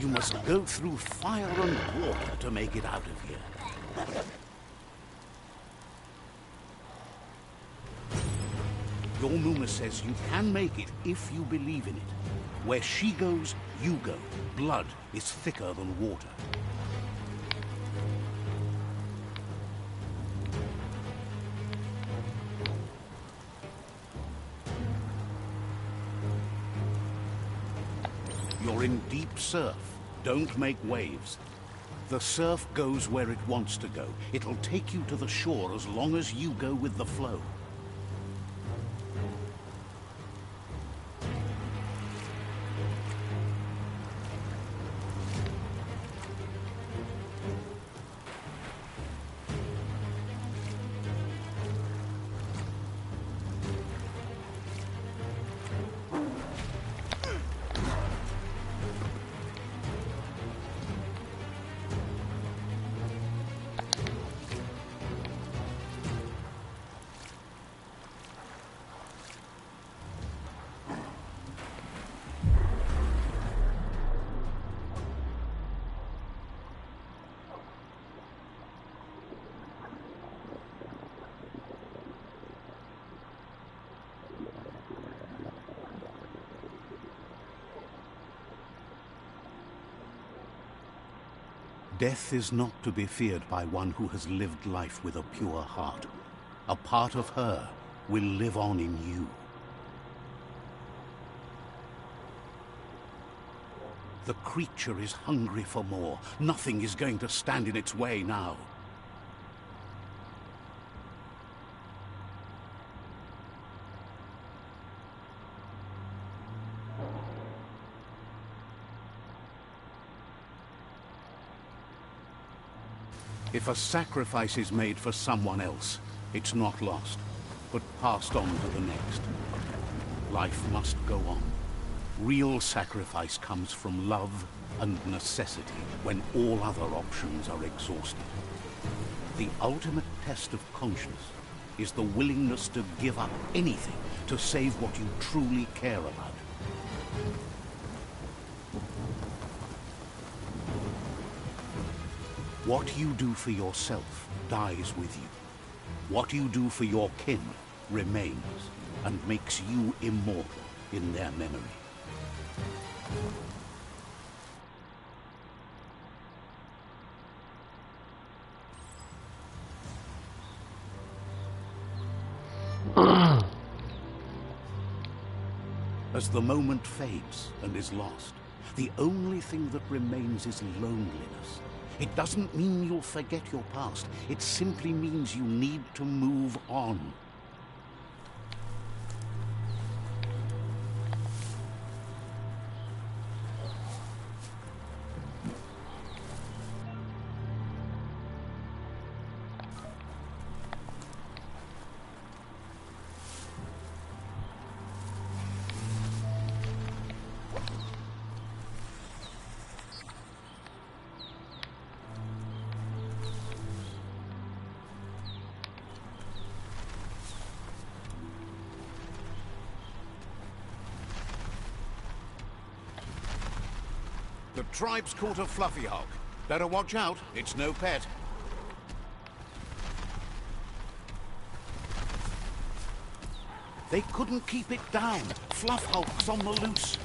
You must go through fire and water to make it out of here. Your Muma says you can make it if you believe in it. Where she goes, you go. Blood is thicker than water. You're in deep surf. Don't make waves. The surf goes where it wants to go. It'll take you to the shore as long as you go with the flow. Death is not to be feared by one who has lived life with a pure heart. A part of her will live on in you. The creature is hungry for more. Nothing is going to stand in its way now. If a sacrifice is made for someone else, it's not lost, but passed on to the next. Life must go on. Real sacrifice comes from love and necessity when all other options are exhausted. The ultimate test of conscience is the willingness to give up anything to save what you truly care about. What you do for yourself dies with you. What you do for your kin remains and makes you immortal in their memory. As the moment fades and is lost, the only thing that remains is loneliness. It doesn't mean you'll forget your past. It simply means you need to move on. The tribe's caught a fluffy hog. Better watch out, it's no pet. They couldn't keep it down. Fluff hulk's on the loose.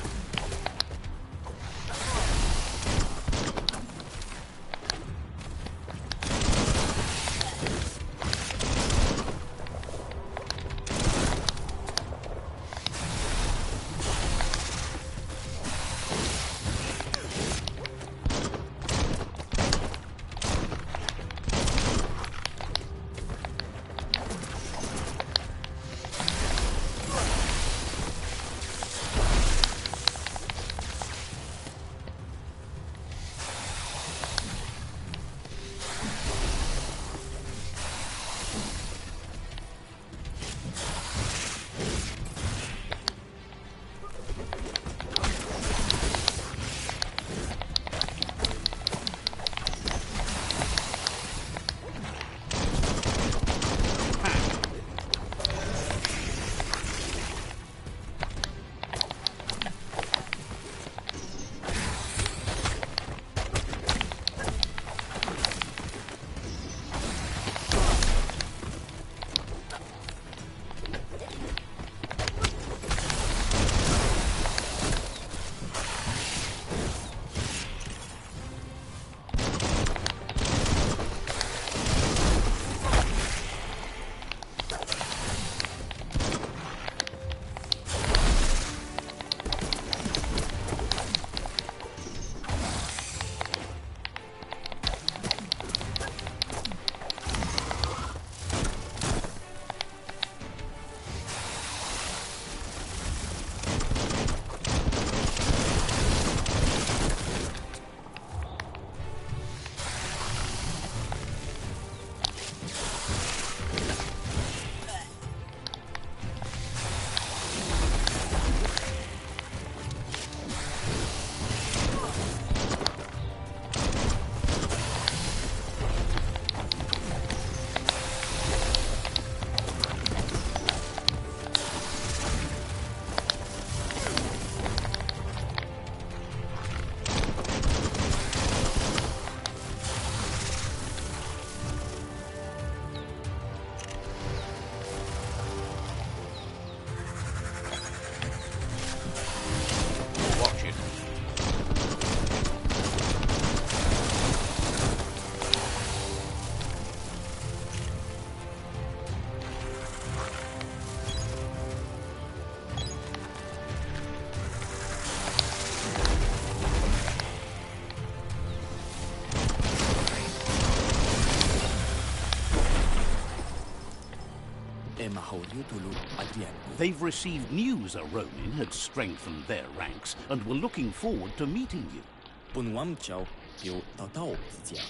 They've received news a Ronin had strengthened their ranks and were looking forward to meeting you.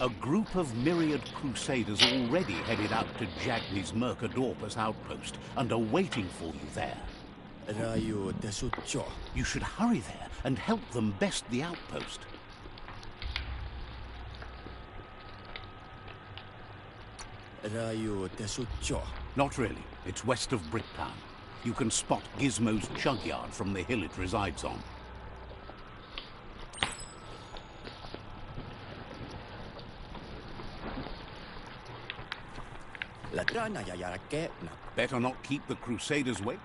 A group of myriad crusaders already headed out to Jagni's Mercadorpus outpost and are waiting for you there. You should hurry there and help them best the outpost. Not really. It's west of Bricktown. You can spot Gizmo's chug yard from the hill it resides on. Better not keep the Crusaders waiting.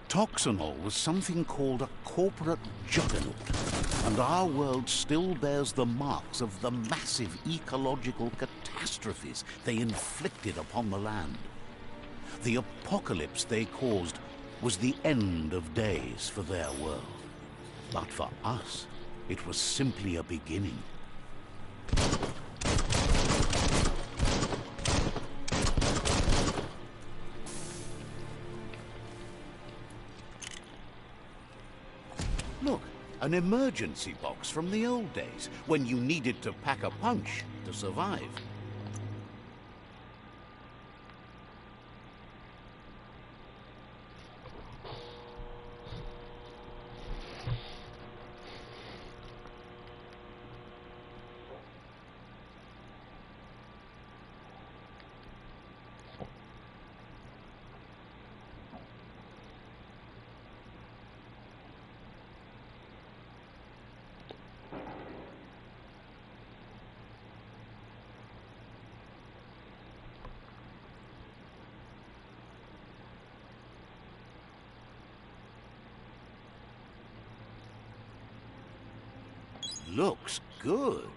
Toxanol was something called a corporate juggernaut, and our world still bears the marks of the massive ecological catastrophes they inflicted upon the land. The apocalypse they caused was the end of days for their world. But for us, it was simply a beginning. Look, an emergency box from the old days, when you needed to pack a punch to survive. Looks good.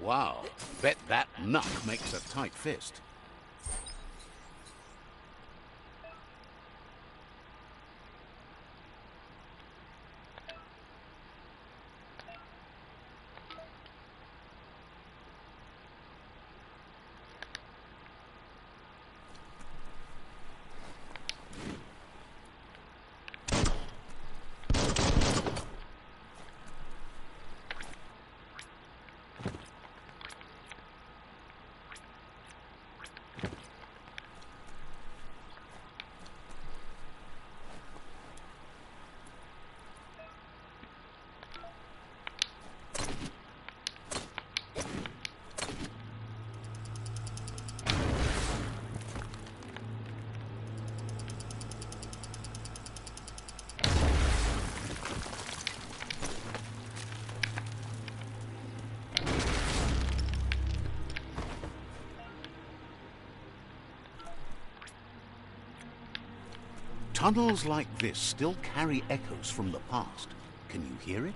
Wow, bet that nut makes a tight fist. Tunnels like this still carry echoes from the past. Can you hear it?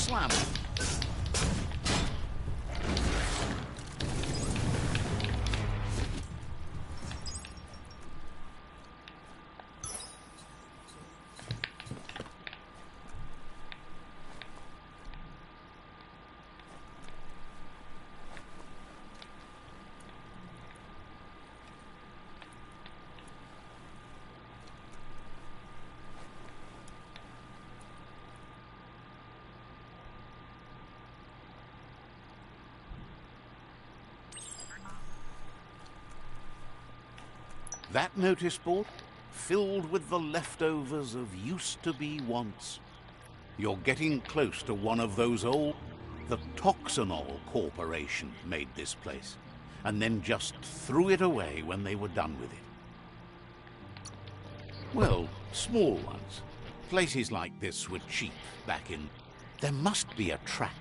Slam. That notice board, filled with the leftovers of used-to-be wants. You're getting close to one of those old... The Toxanol Corporation made this place, and then just threw it away when they were done with it. Well, small ones. Places like this were cheap back in... There must be a trap.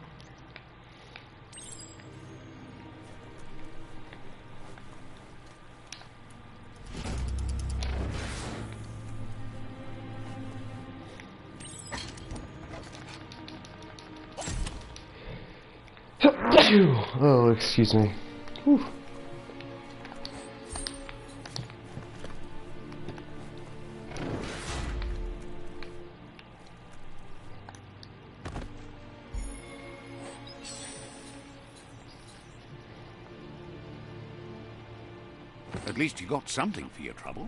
Oh, excuse me. Whew. At least you got something for your trouble.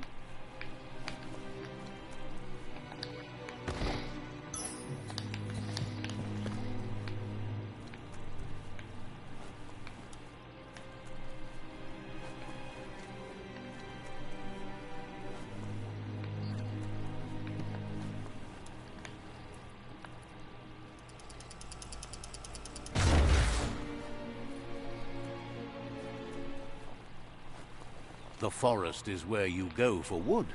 the forest is where you go for wood.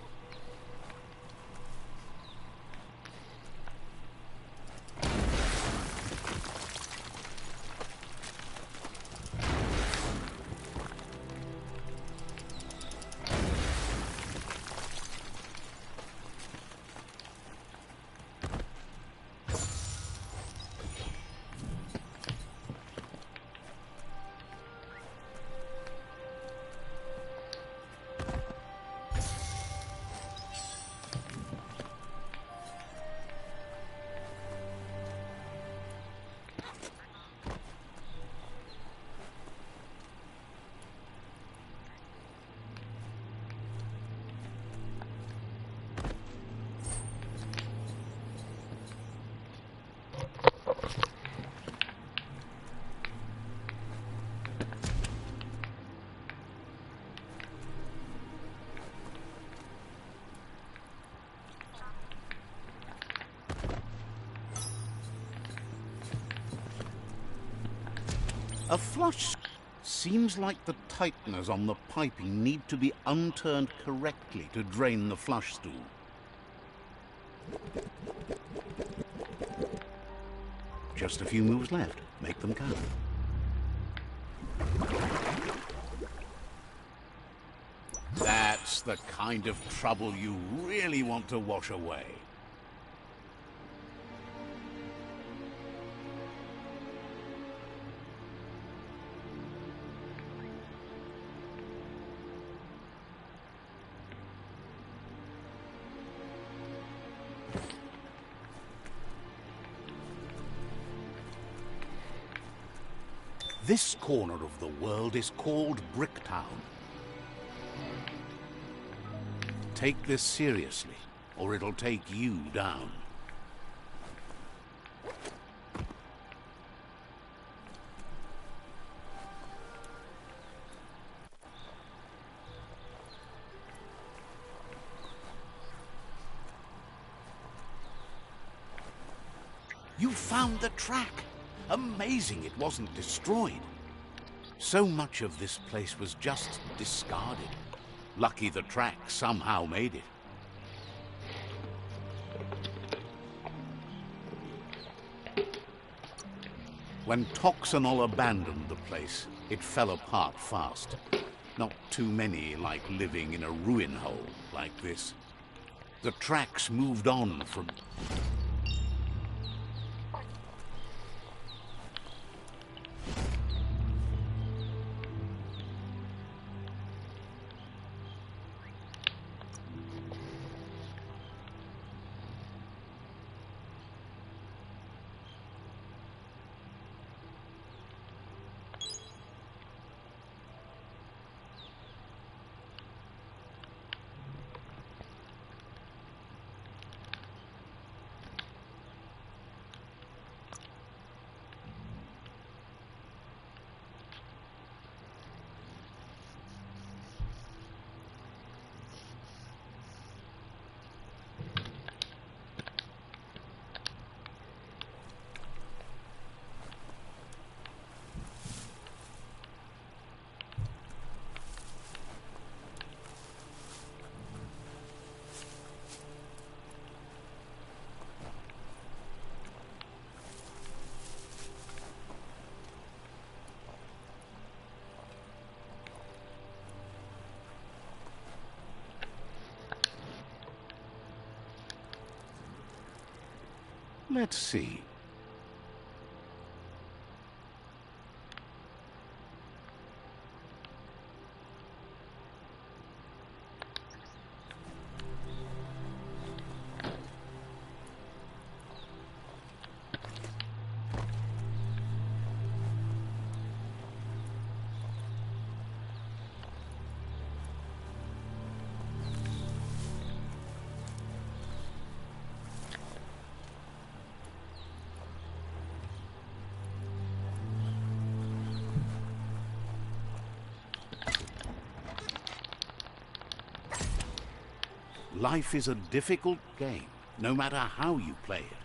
A flush seems like the tighteners on the piping need to be unturned correctly to drain the flush stool. Just a few moves left. Make them count. That's the kind of trouble you really want to wash away. This corner of the world is called Bricktown. Take this seriously, or it'll take you down. You found the track! Amazing it wasn't destroyed. So much of this place was just discarded. Lucky the track somehow made it. When Toxanol abandoned the place, it fell apart fast. Not too many like living in a ruin hole like this. The tracks moved on from... Let's see. Life is a difficult game, no matter how you play it.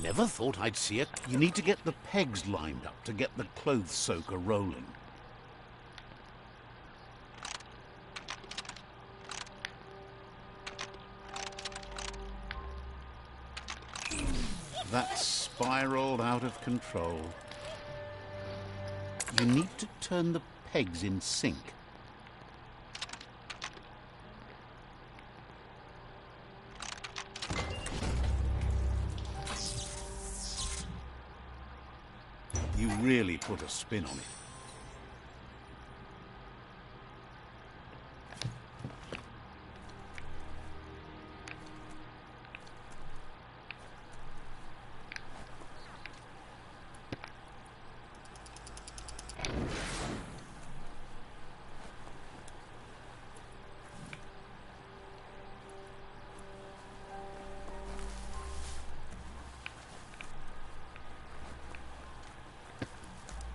Never thought I'd see it. You need to get the pegs lined up to get the clothes soaker rolling. That's spiraled out of control. You need to turn the pegs in sync. You really put a spin on it.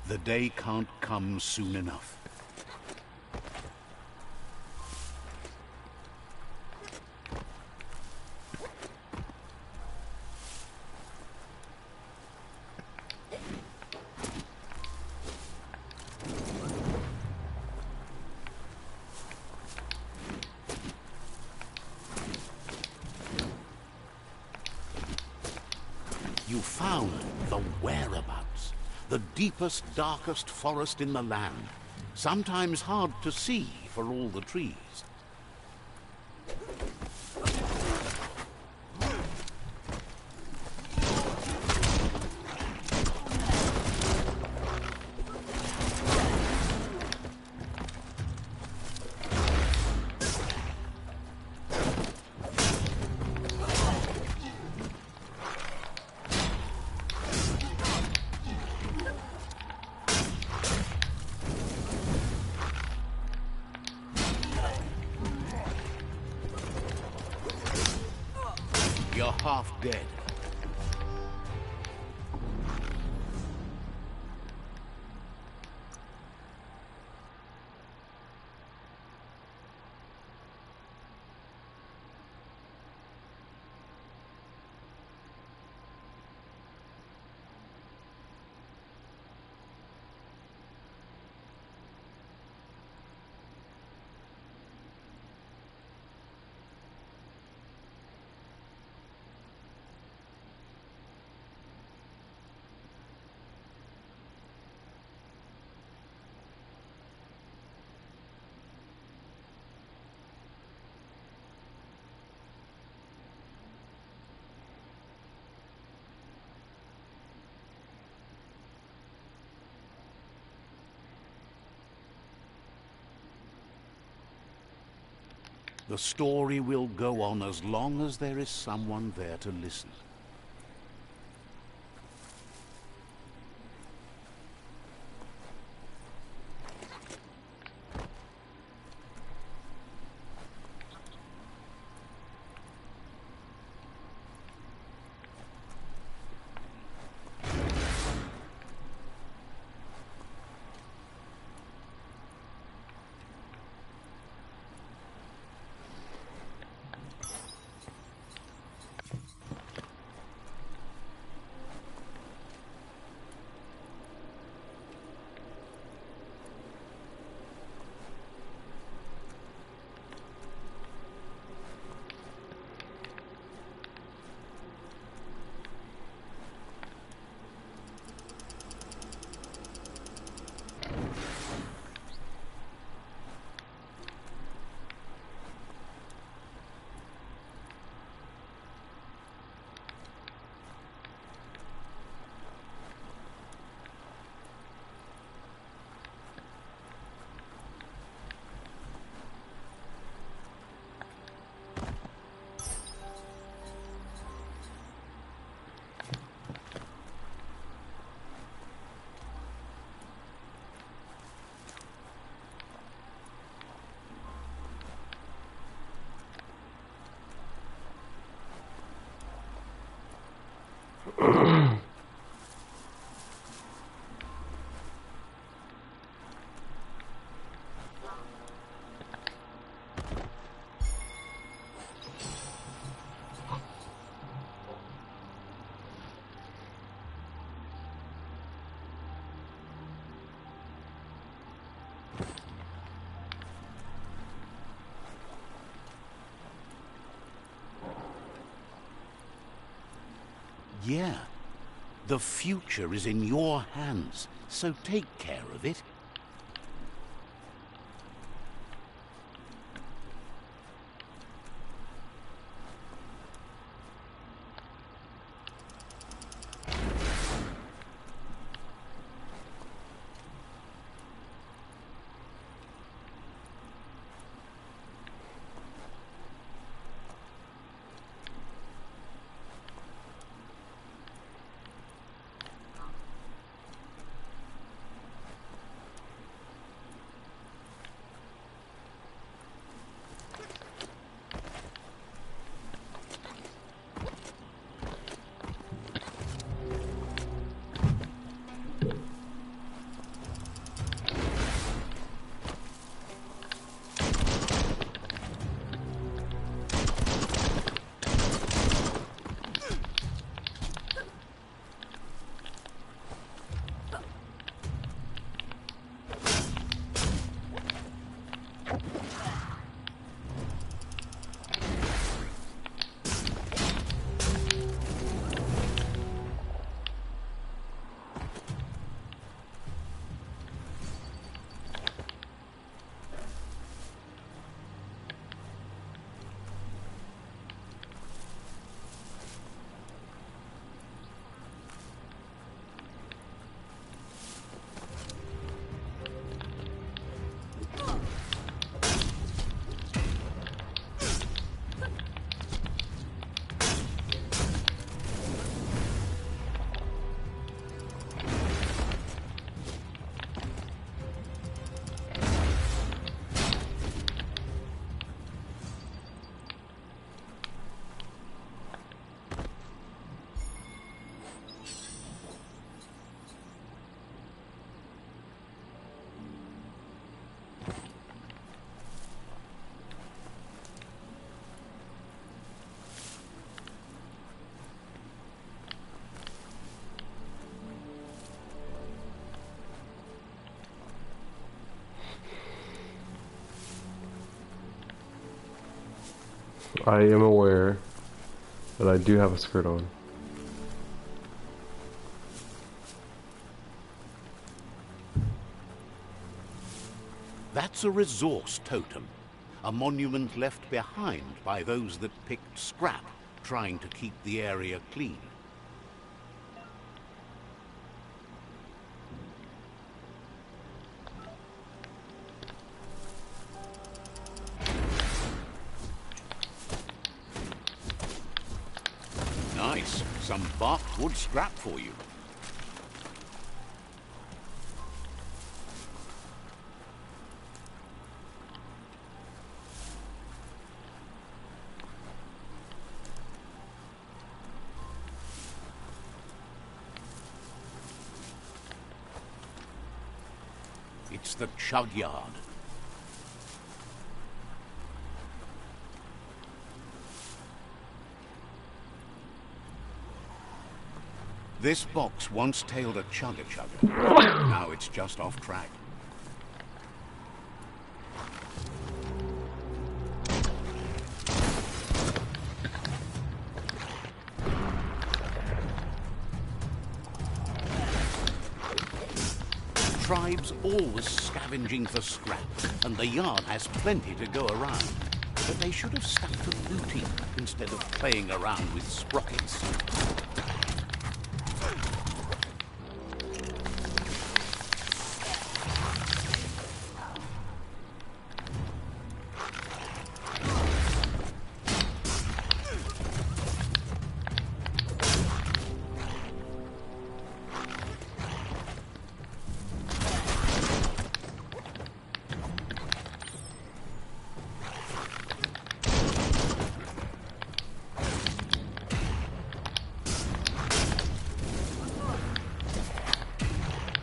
The day can't come soon enough. You found the whereabouts. The deepest, darkest forest in the land. Sometimes hard to see for all the trees. You're half dead. The story will go on as long as there is someone there to listen. Yeah. The future is in your hands, so take care of it. I am aware that I do have a skirt on. That's a resource totem, a monument left behind by those that picked scrap, trying to keep the area clean. Nice. Some barked wood scrap for you. It's the chug yard. This box once tailed a chugger-chugger. Now it's just off track. Tribes always scavenging for scrap, and the yard has plenty to go around. But they should have stuck to looting instead of playing around with sprockets.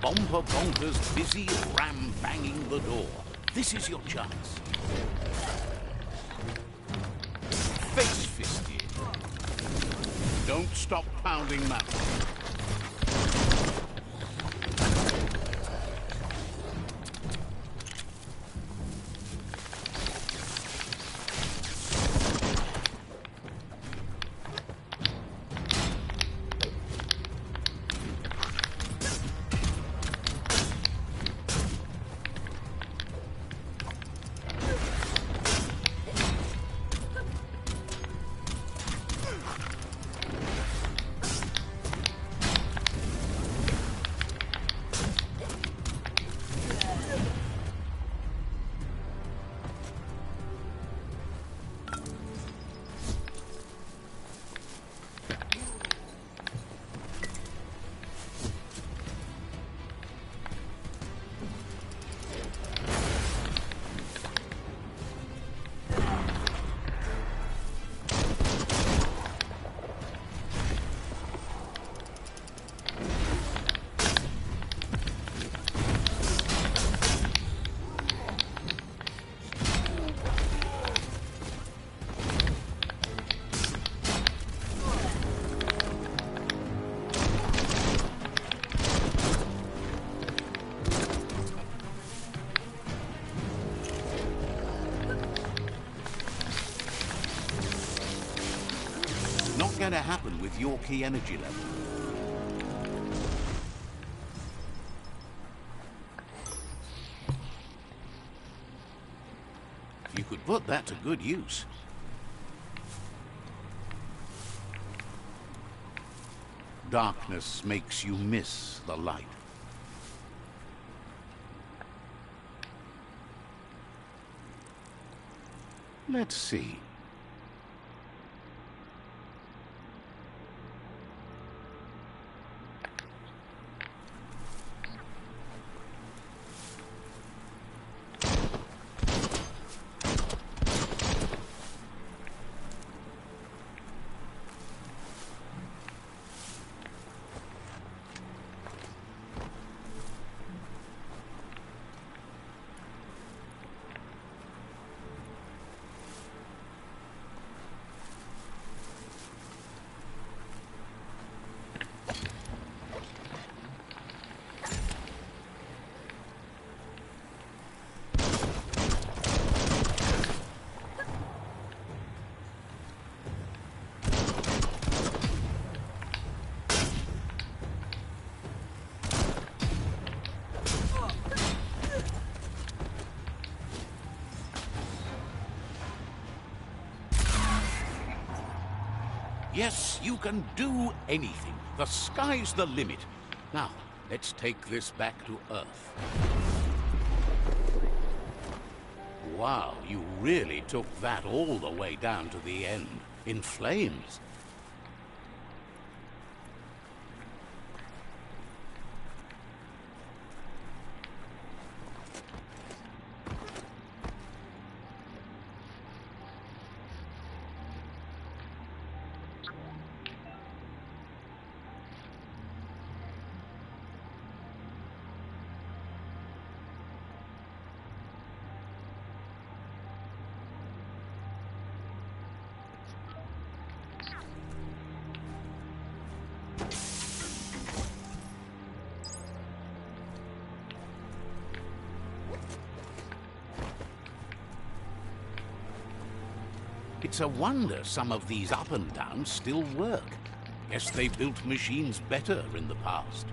Bomper Bonker's busy ram-banging the door. This is your chance. Face-fisted. Don't stop pounding that one. going to happen with your key energy level? You could put that to good use. Darkness makes you miss the light. Let's see. Yes, you can do anything. The sky's the limit. Now, let's take this back to Earth. Wow, you really took that all the way down to the end, in flames. It's a wonder some of these up and downs still work. Guess they built machines better in the past.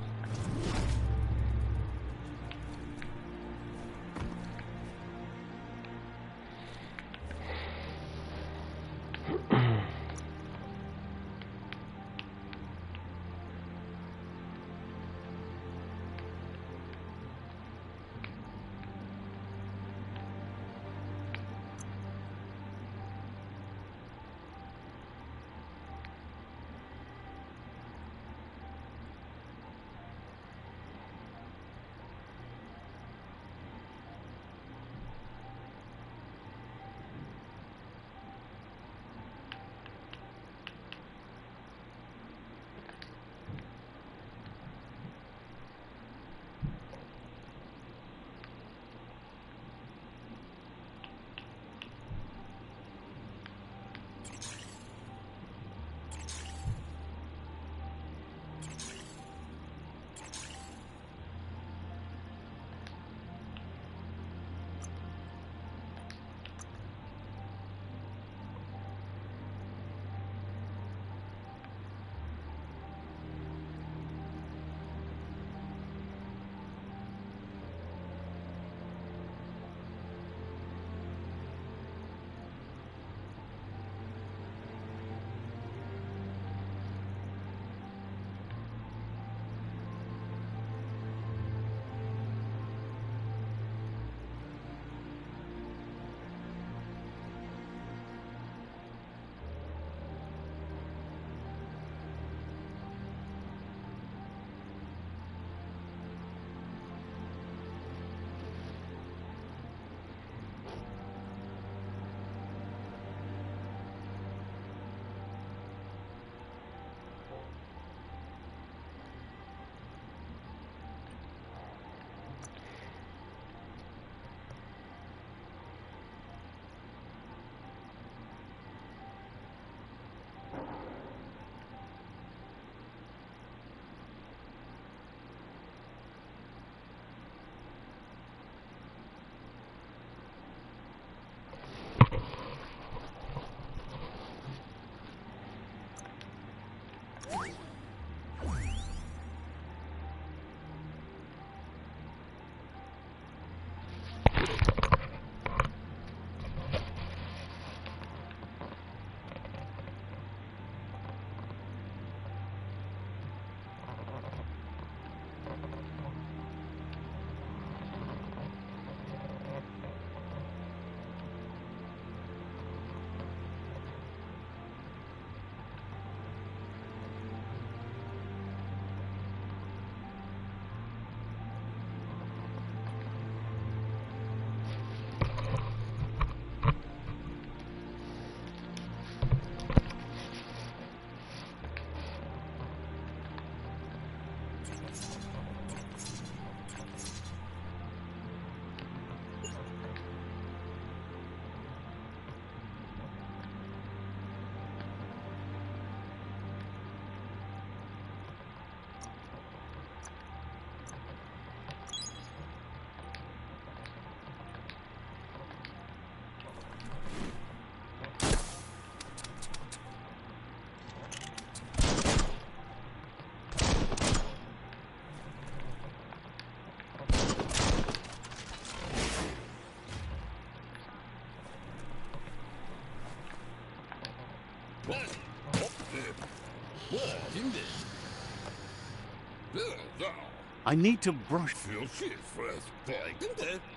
I need to brush.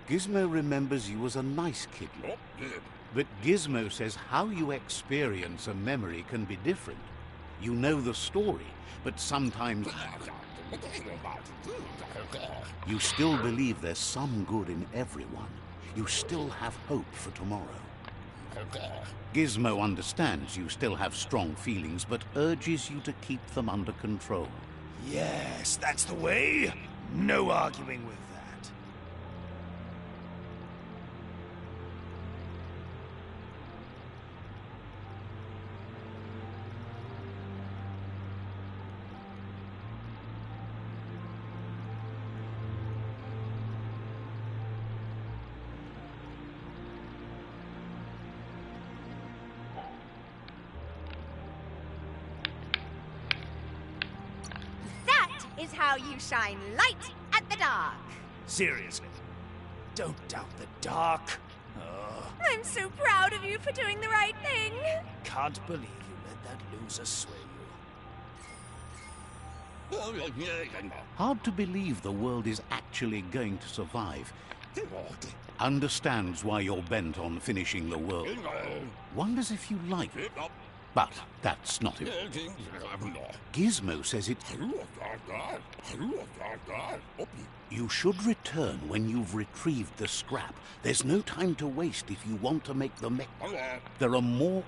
Gizmo remembers you as a nice kid. But Gizmo says how you experience a memory can be different. You know the story, but sometimes you still believe there's some good in everyone. You still have hope for tomorrow. Gizmo understands you still have strong feelings, but urges you to keep them under control. Yes, that's the way. No arguing with that. That is how you shine light at the dark. Seriously, don't doubt the dark. I'm so proud of you for doing the right thing. Can't believe you let that loser sway you. Hard to believe the world is actually going to survive. Understands why you're bent on finishing the world. Wonders if you like it. But that's not it. Gizmo says it. You should return when you've retrieved the scrap. There's no time to waste if you want to make the mech. There are more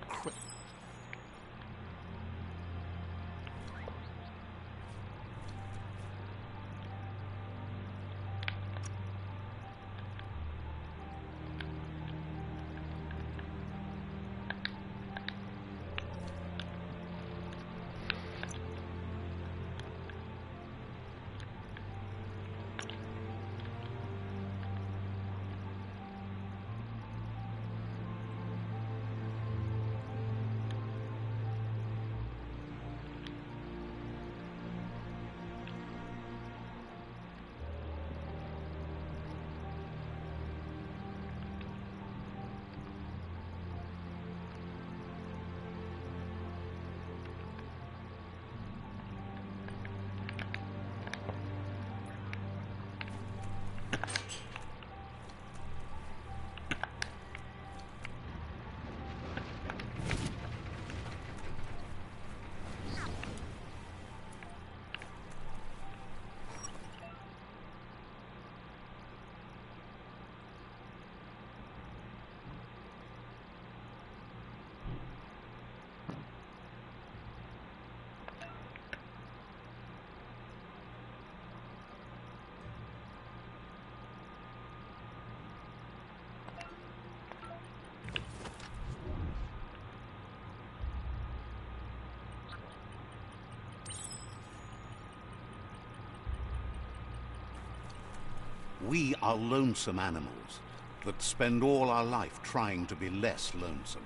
We are lonesome animals that spend all our life trying to be less lonesome.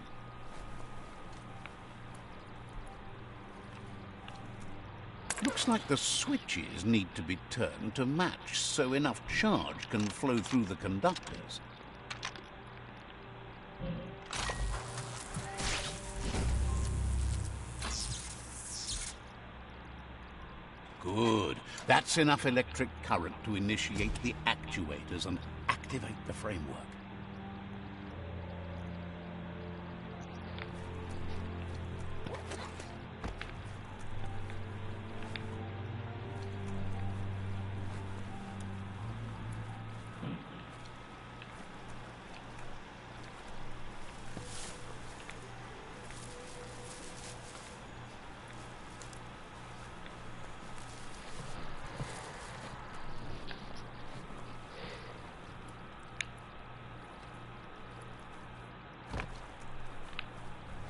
Looks like the switches need to be turned to match so enough charge can flow through the conductors. Good. That's enough electric current to initiate the actuators and activate the framework.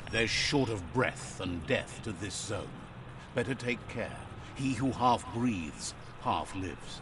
There's short of breath and death to this zone. Better take care. He who half breathes, half lives.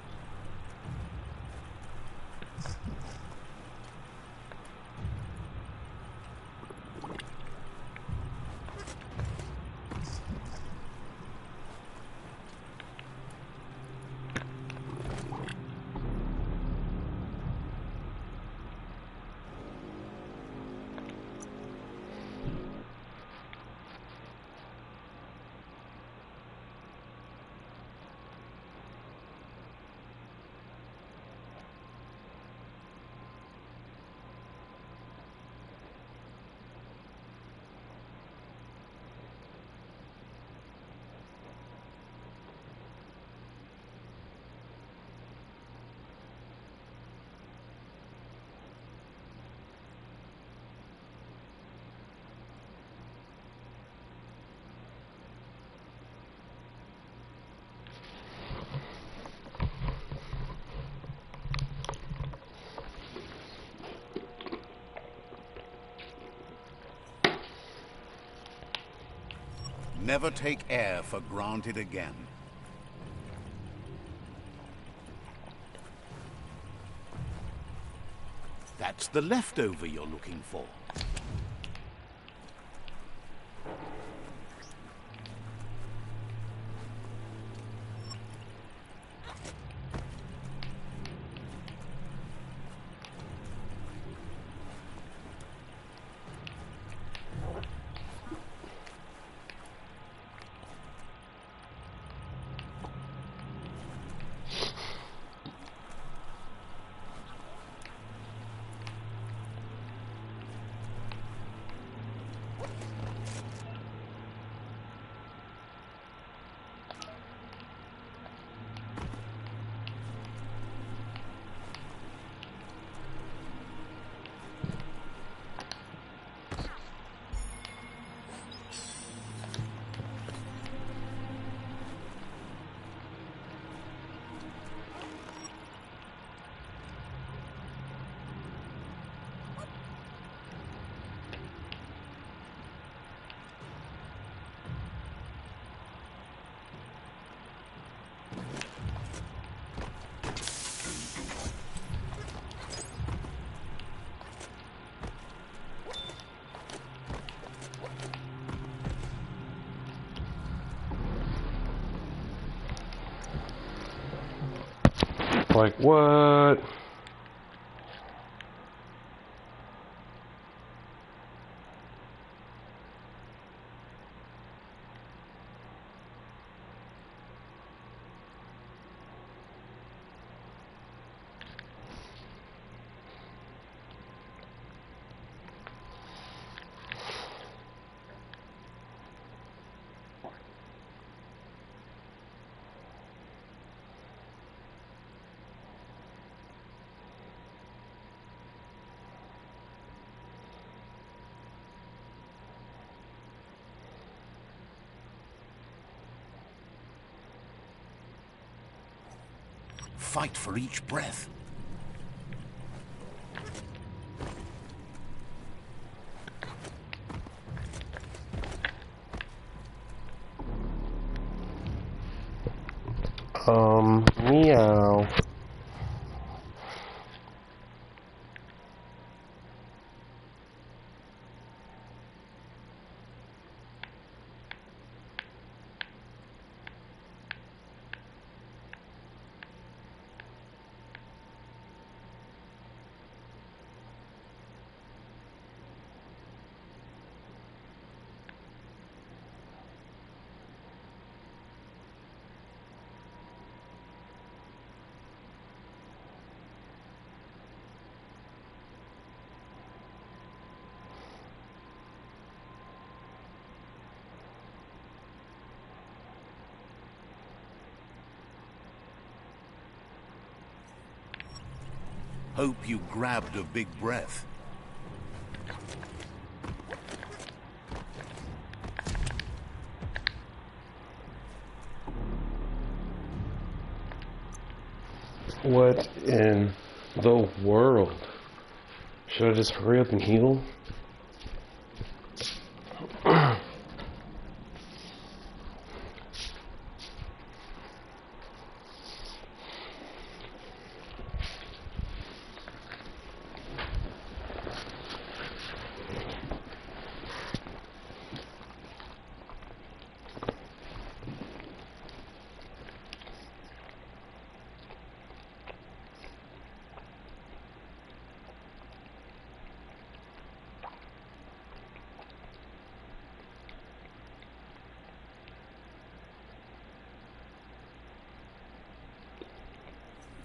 Never take air for granted again. That's the leftover you're looking for. Like what? Fight for each breath. Meow. Hope you grabbed a big breath. What in the world? Should I just hurry up and heal?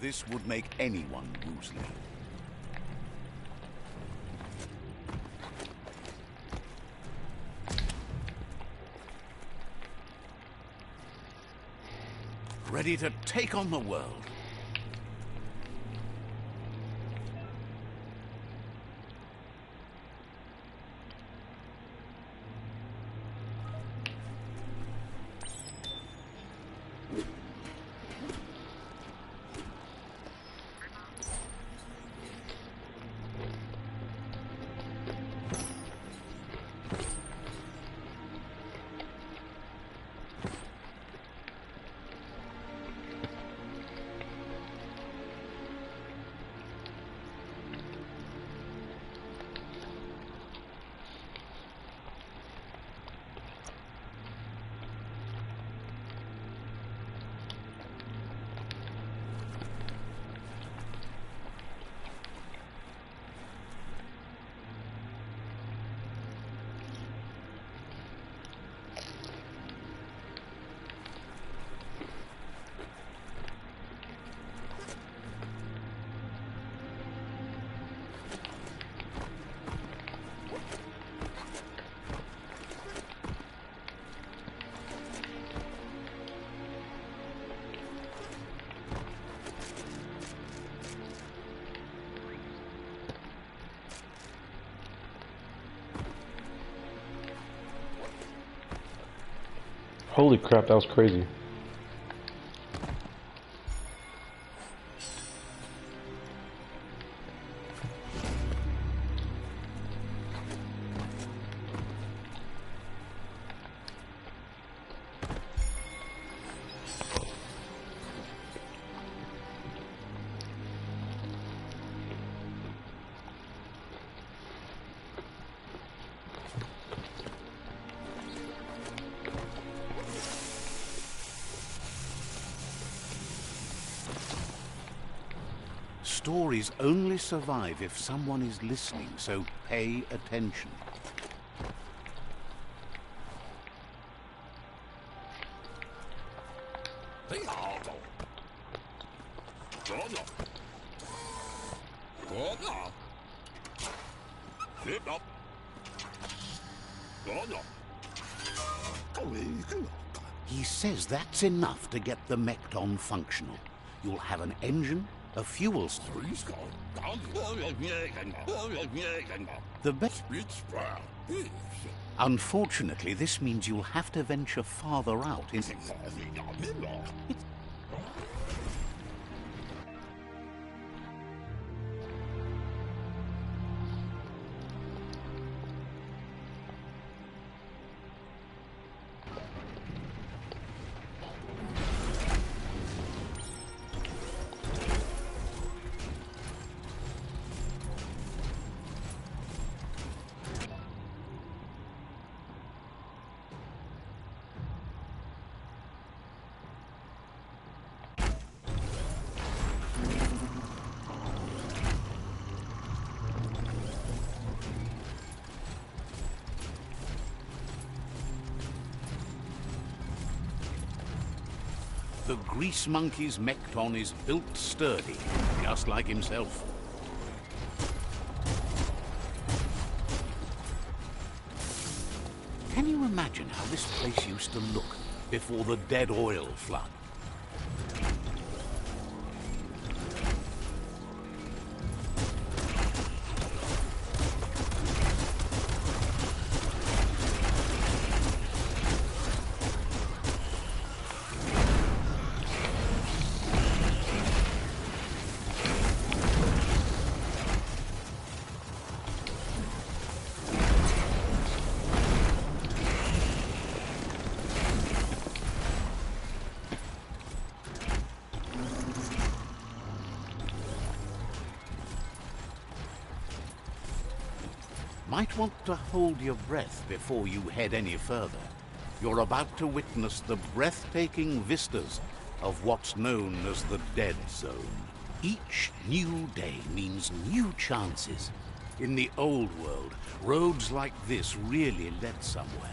This would make anyone woozy. Ready to take on the world. Holy crap, that was crazy. Stories only survive if someone is listening, so pay attention. He says that's enough to get the Mekton functional. You'll have an engine, a fuel station. The best. Unfortunately, this means you'll have to venture farther out. The grease monkey's Mekton is built sturdy, just like himself. Can you imagine how this place used to look before the dead oil flood? Might want to hold your breath before you head any further. You're about to witness the breathtaking vistas of what's known as the Dead Zone. Each new day means new chances. In the old world, roads like this really led somewhere.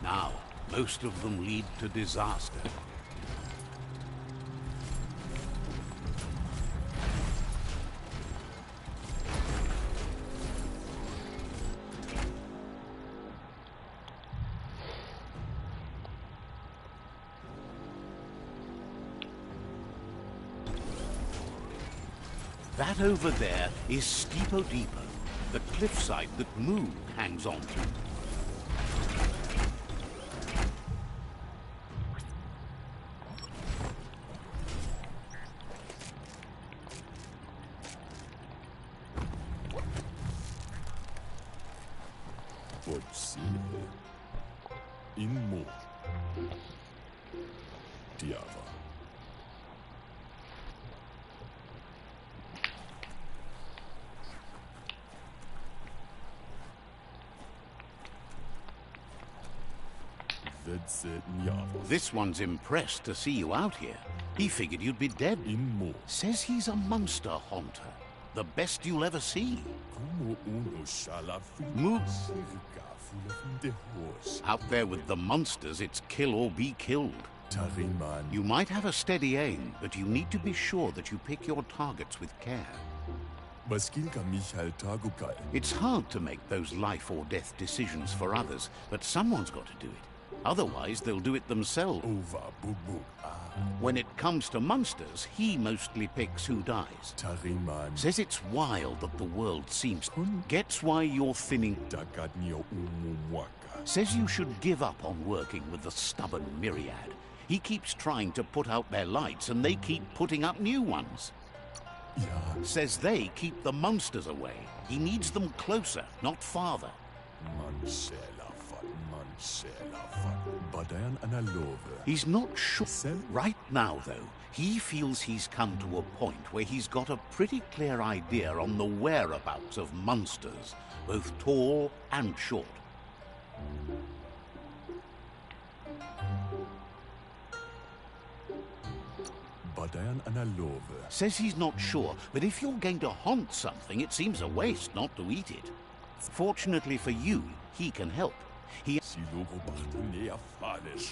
Now, most of them lead to disaster. That over there is Steepo Depot, the cliffside that Moo hangs on to. This one's impressed to see you out here. He figured you'd be dead. Says he's a monster haunter. The best you'll ever see. Moose. Out there with the monsters, it's kill or be killed. You might have a steady aim, but you need to be sure that you pick your targets with care. It's hard to make those life or death decisions for others, but someone's got to do it. Otherwise, they'll do it themselves. When it comes to monsters, he mostly picks who dies. Says it's wild that the world seems... Gets why you're thinning... Says you should give up on working with the stubborn myriad. He keeps trying to put out their lights and they keep putting up new ones. Says they keep the monsters away. He needs them closer, not farther. He's not sure. Right now, though, he feels he's come to a point where he's got a pretty clear idea on the whereabouts of monsters, both tall and short. Says he's not sure, but if you're going to haunt something, it seems a waste not to eat it. Fortunately for you, he can help.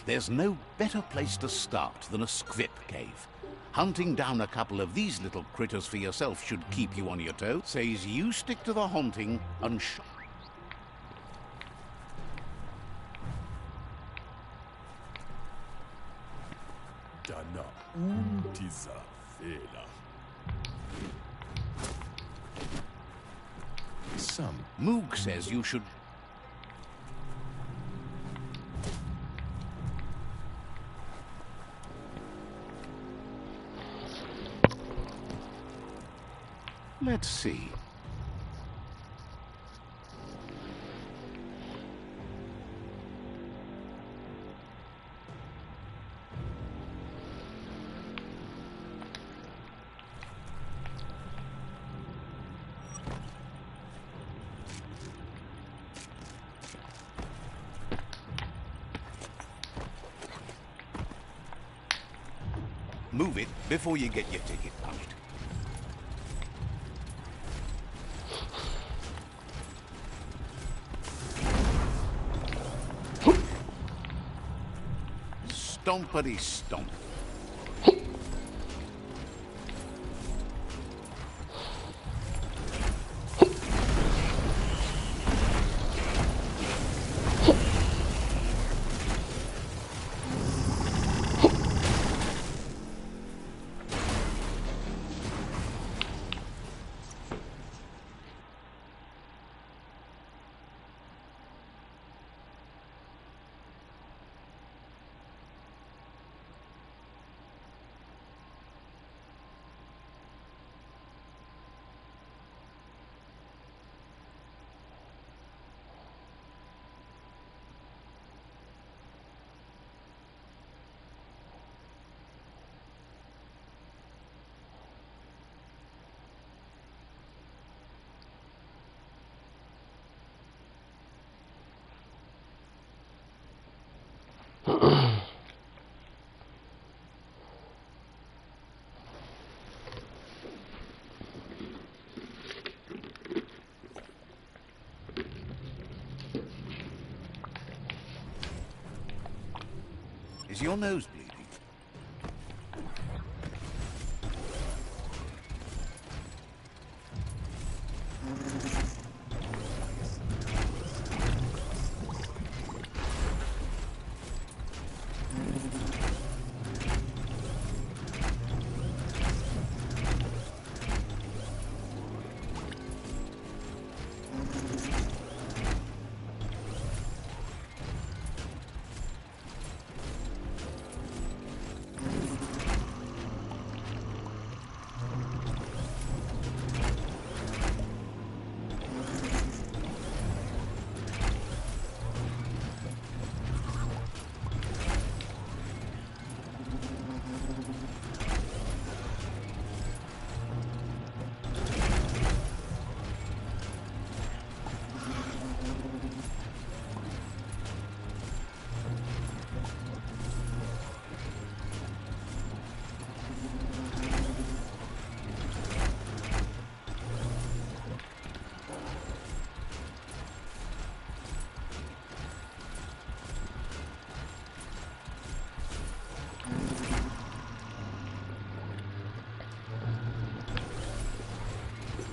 There's no better place to start than a scrip cave. Hunting down a couple of these little critters for yourself should keep you on your toes. Says you stick to the haunting and Moog says you should... Let's see. Move it before you get your ticket punched. Stompity stomp. Is your nose bleeding?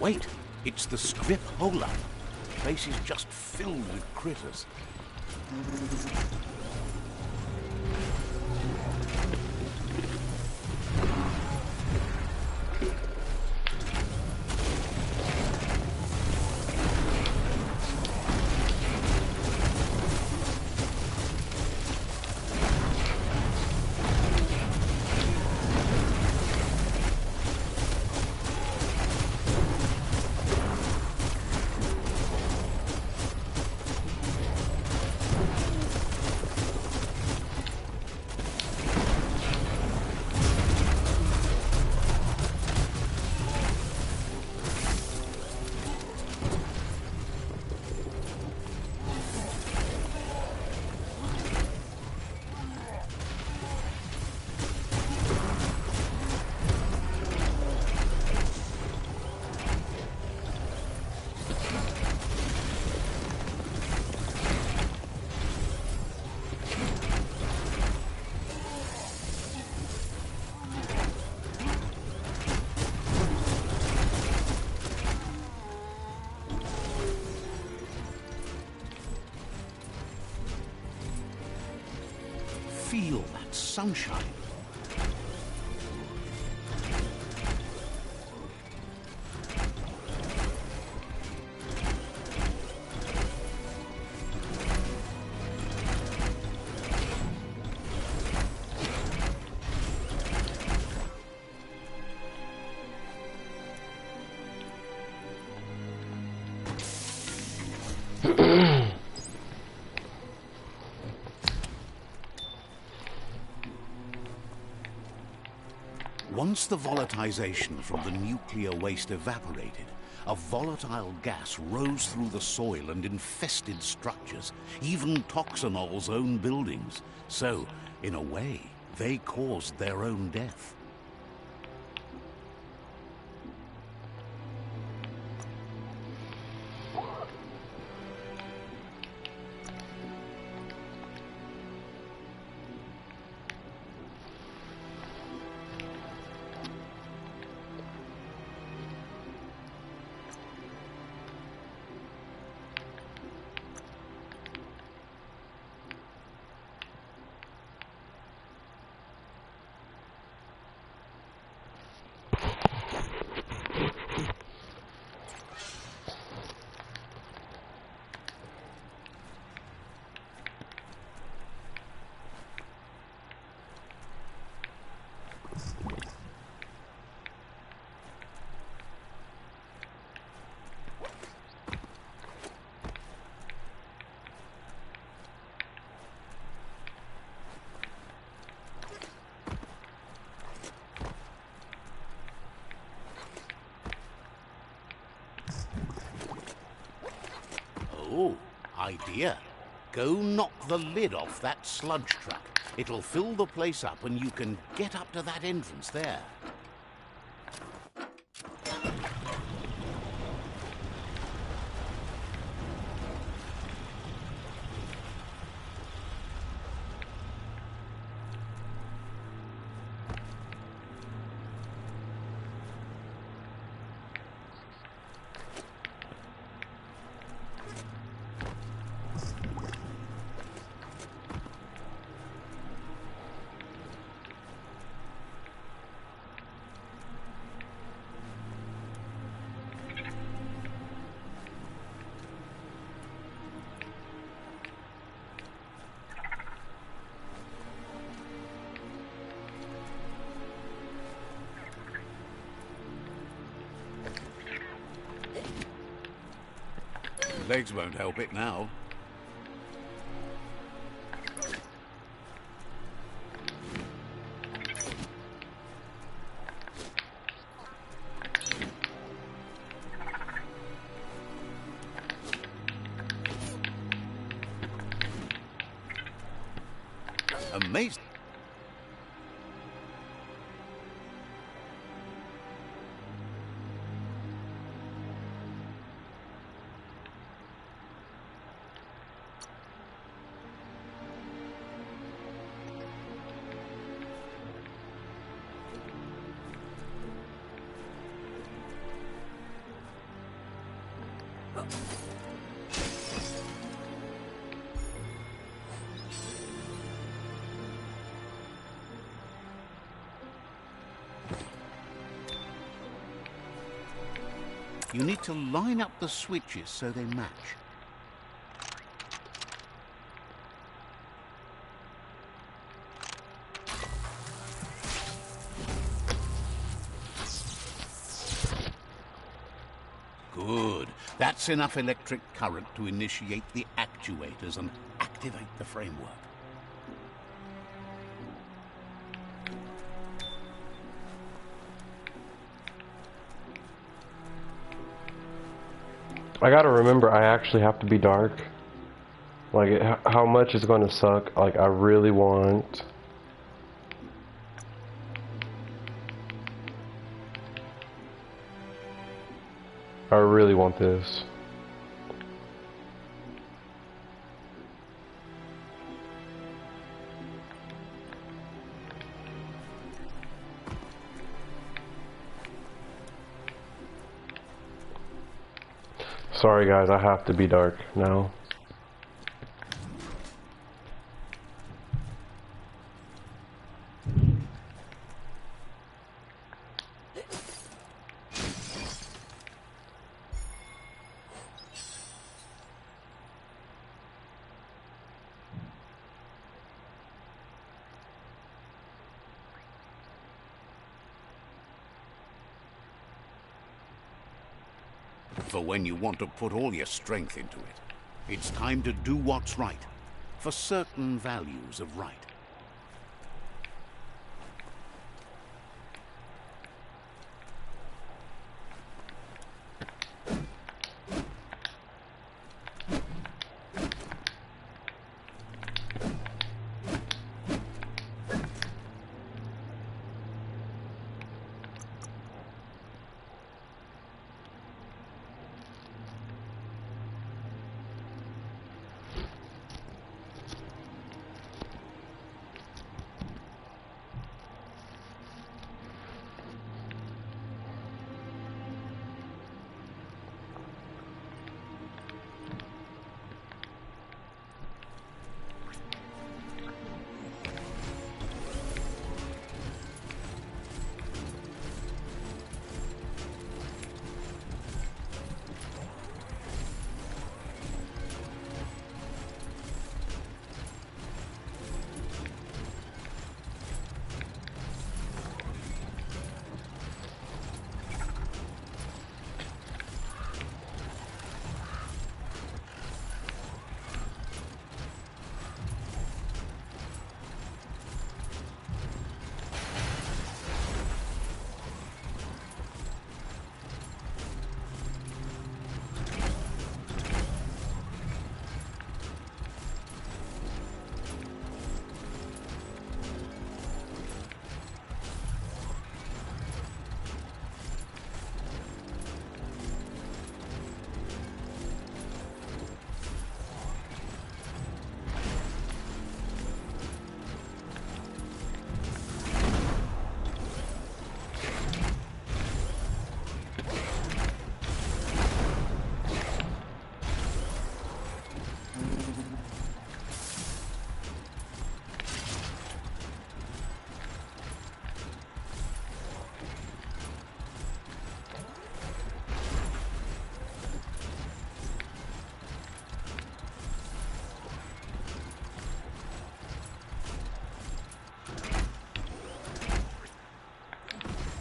Wait, it's the scrip hole-up. The place is just filled with critters. feel that sunshine. Once the volatilization from the nuclear waste evaporated, a volatile gas rose through the soil and infested structures, even Toxanol's own buildings. So, in a way, they caused their own death. Oh, idea. Go knock the lid off that sludge truck. It'll fill the place up and you can get up to that entrance there. Legs won't help it now. Amazing. You need to line up the switches so they match. Good. That's enough electric current to initiate the actuators and activate the framework. I gotta remember, I actually have to be dark. Like, how much is gonna suck? Like, I really want... I really want this. Sorry guys, I have to be dark now. For when you want to put all your strength into it. It's time to do what's right, for certain values of right.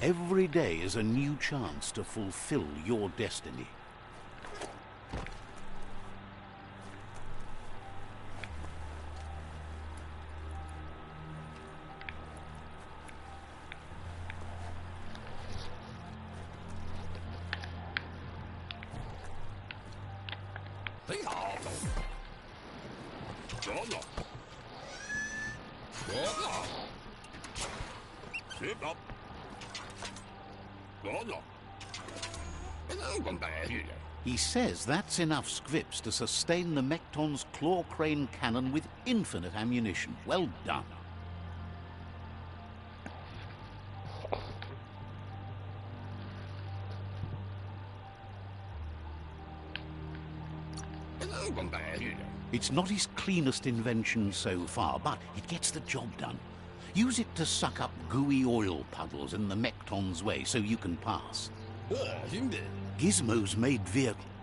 Every day is a new chance to fulfill your destiny. He says that's enough scripts to sustain the Mekton's claw crane cannon with infinite ammunition. Well done. It's not his cleanest invention so far, but it gets the job done. Use it to suck up gooey oil puddles in the Mekton's way so you can pass. Gizmo's made vehicles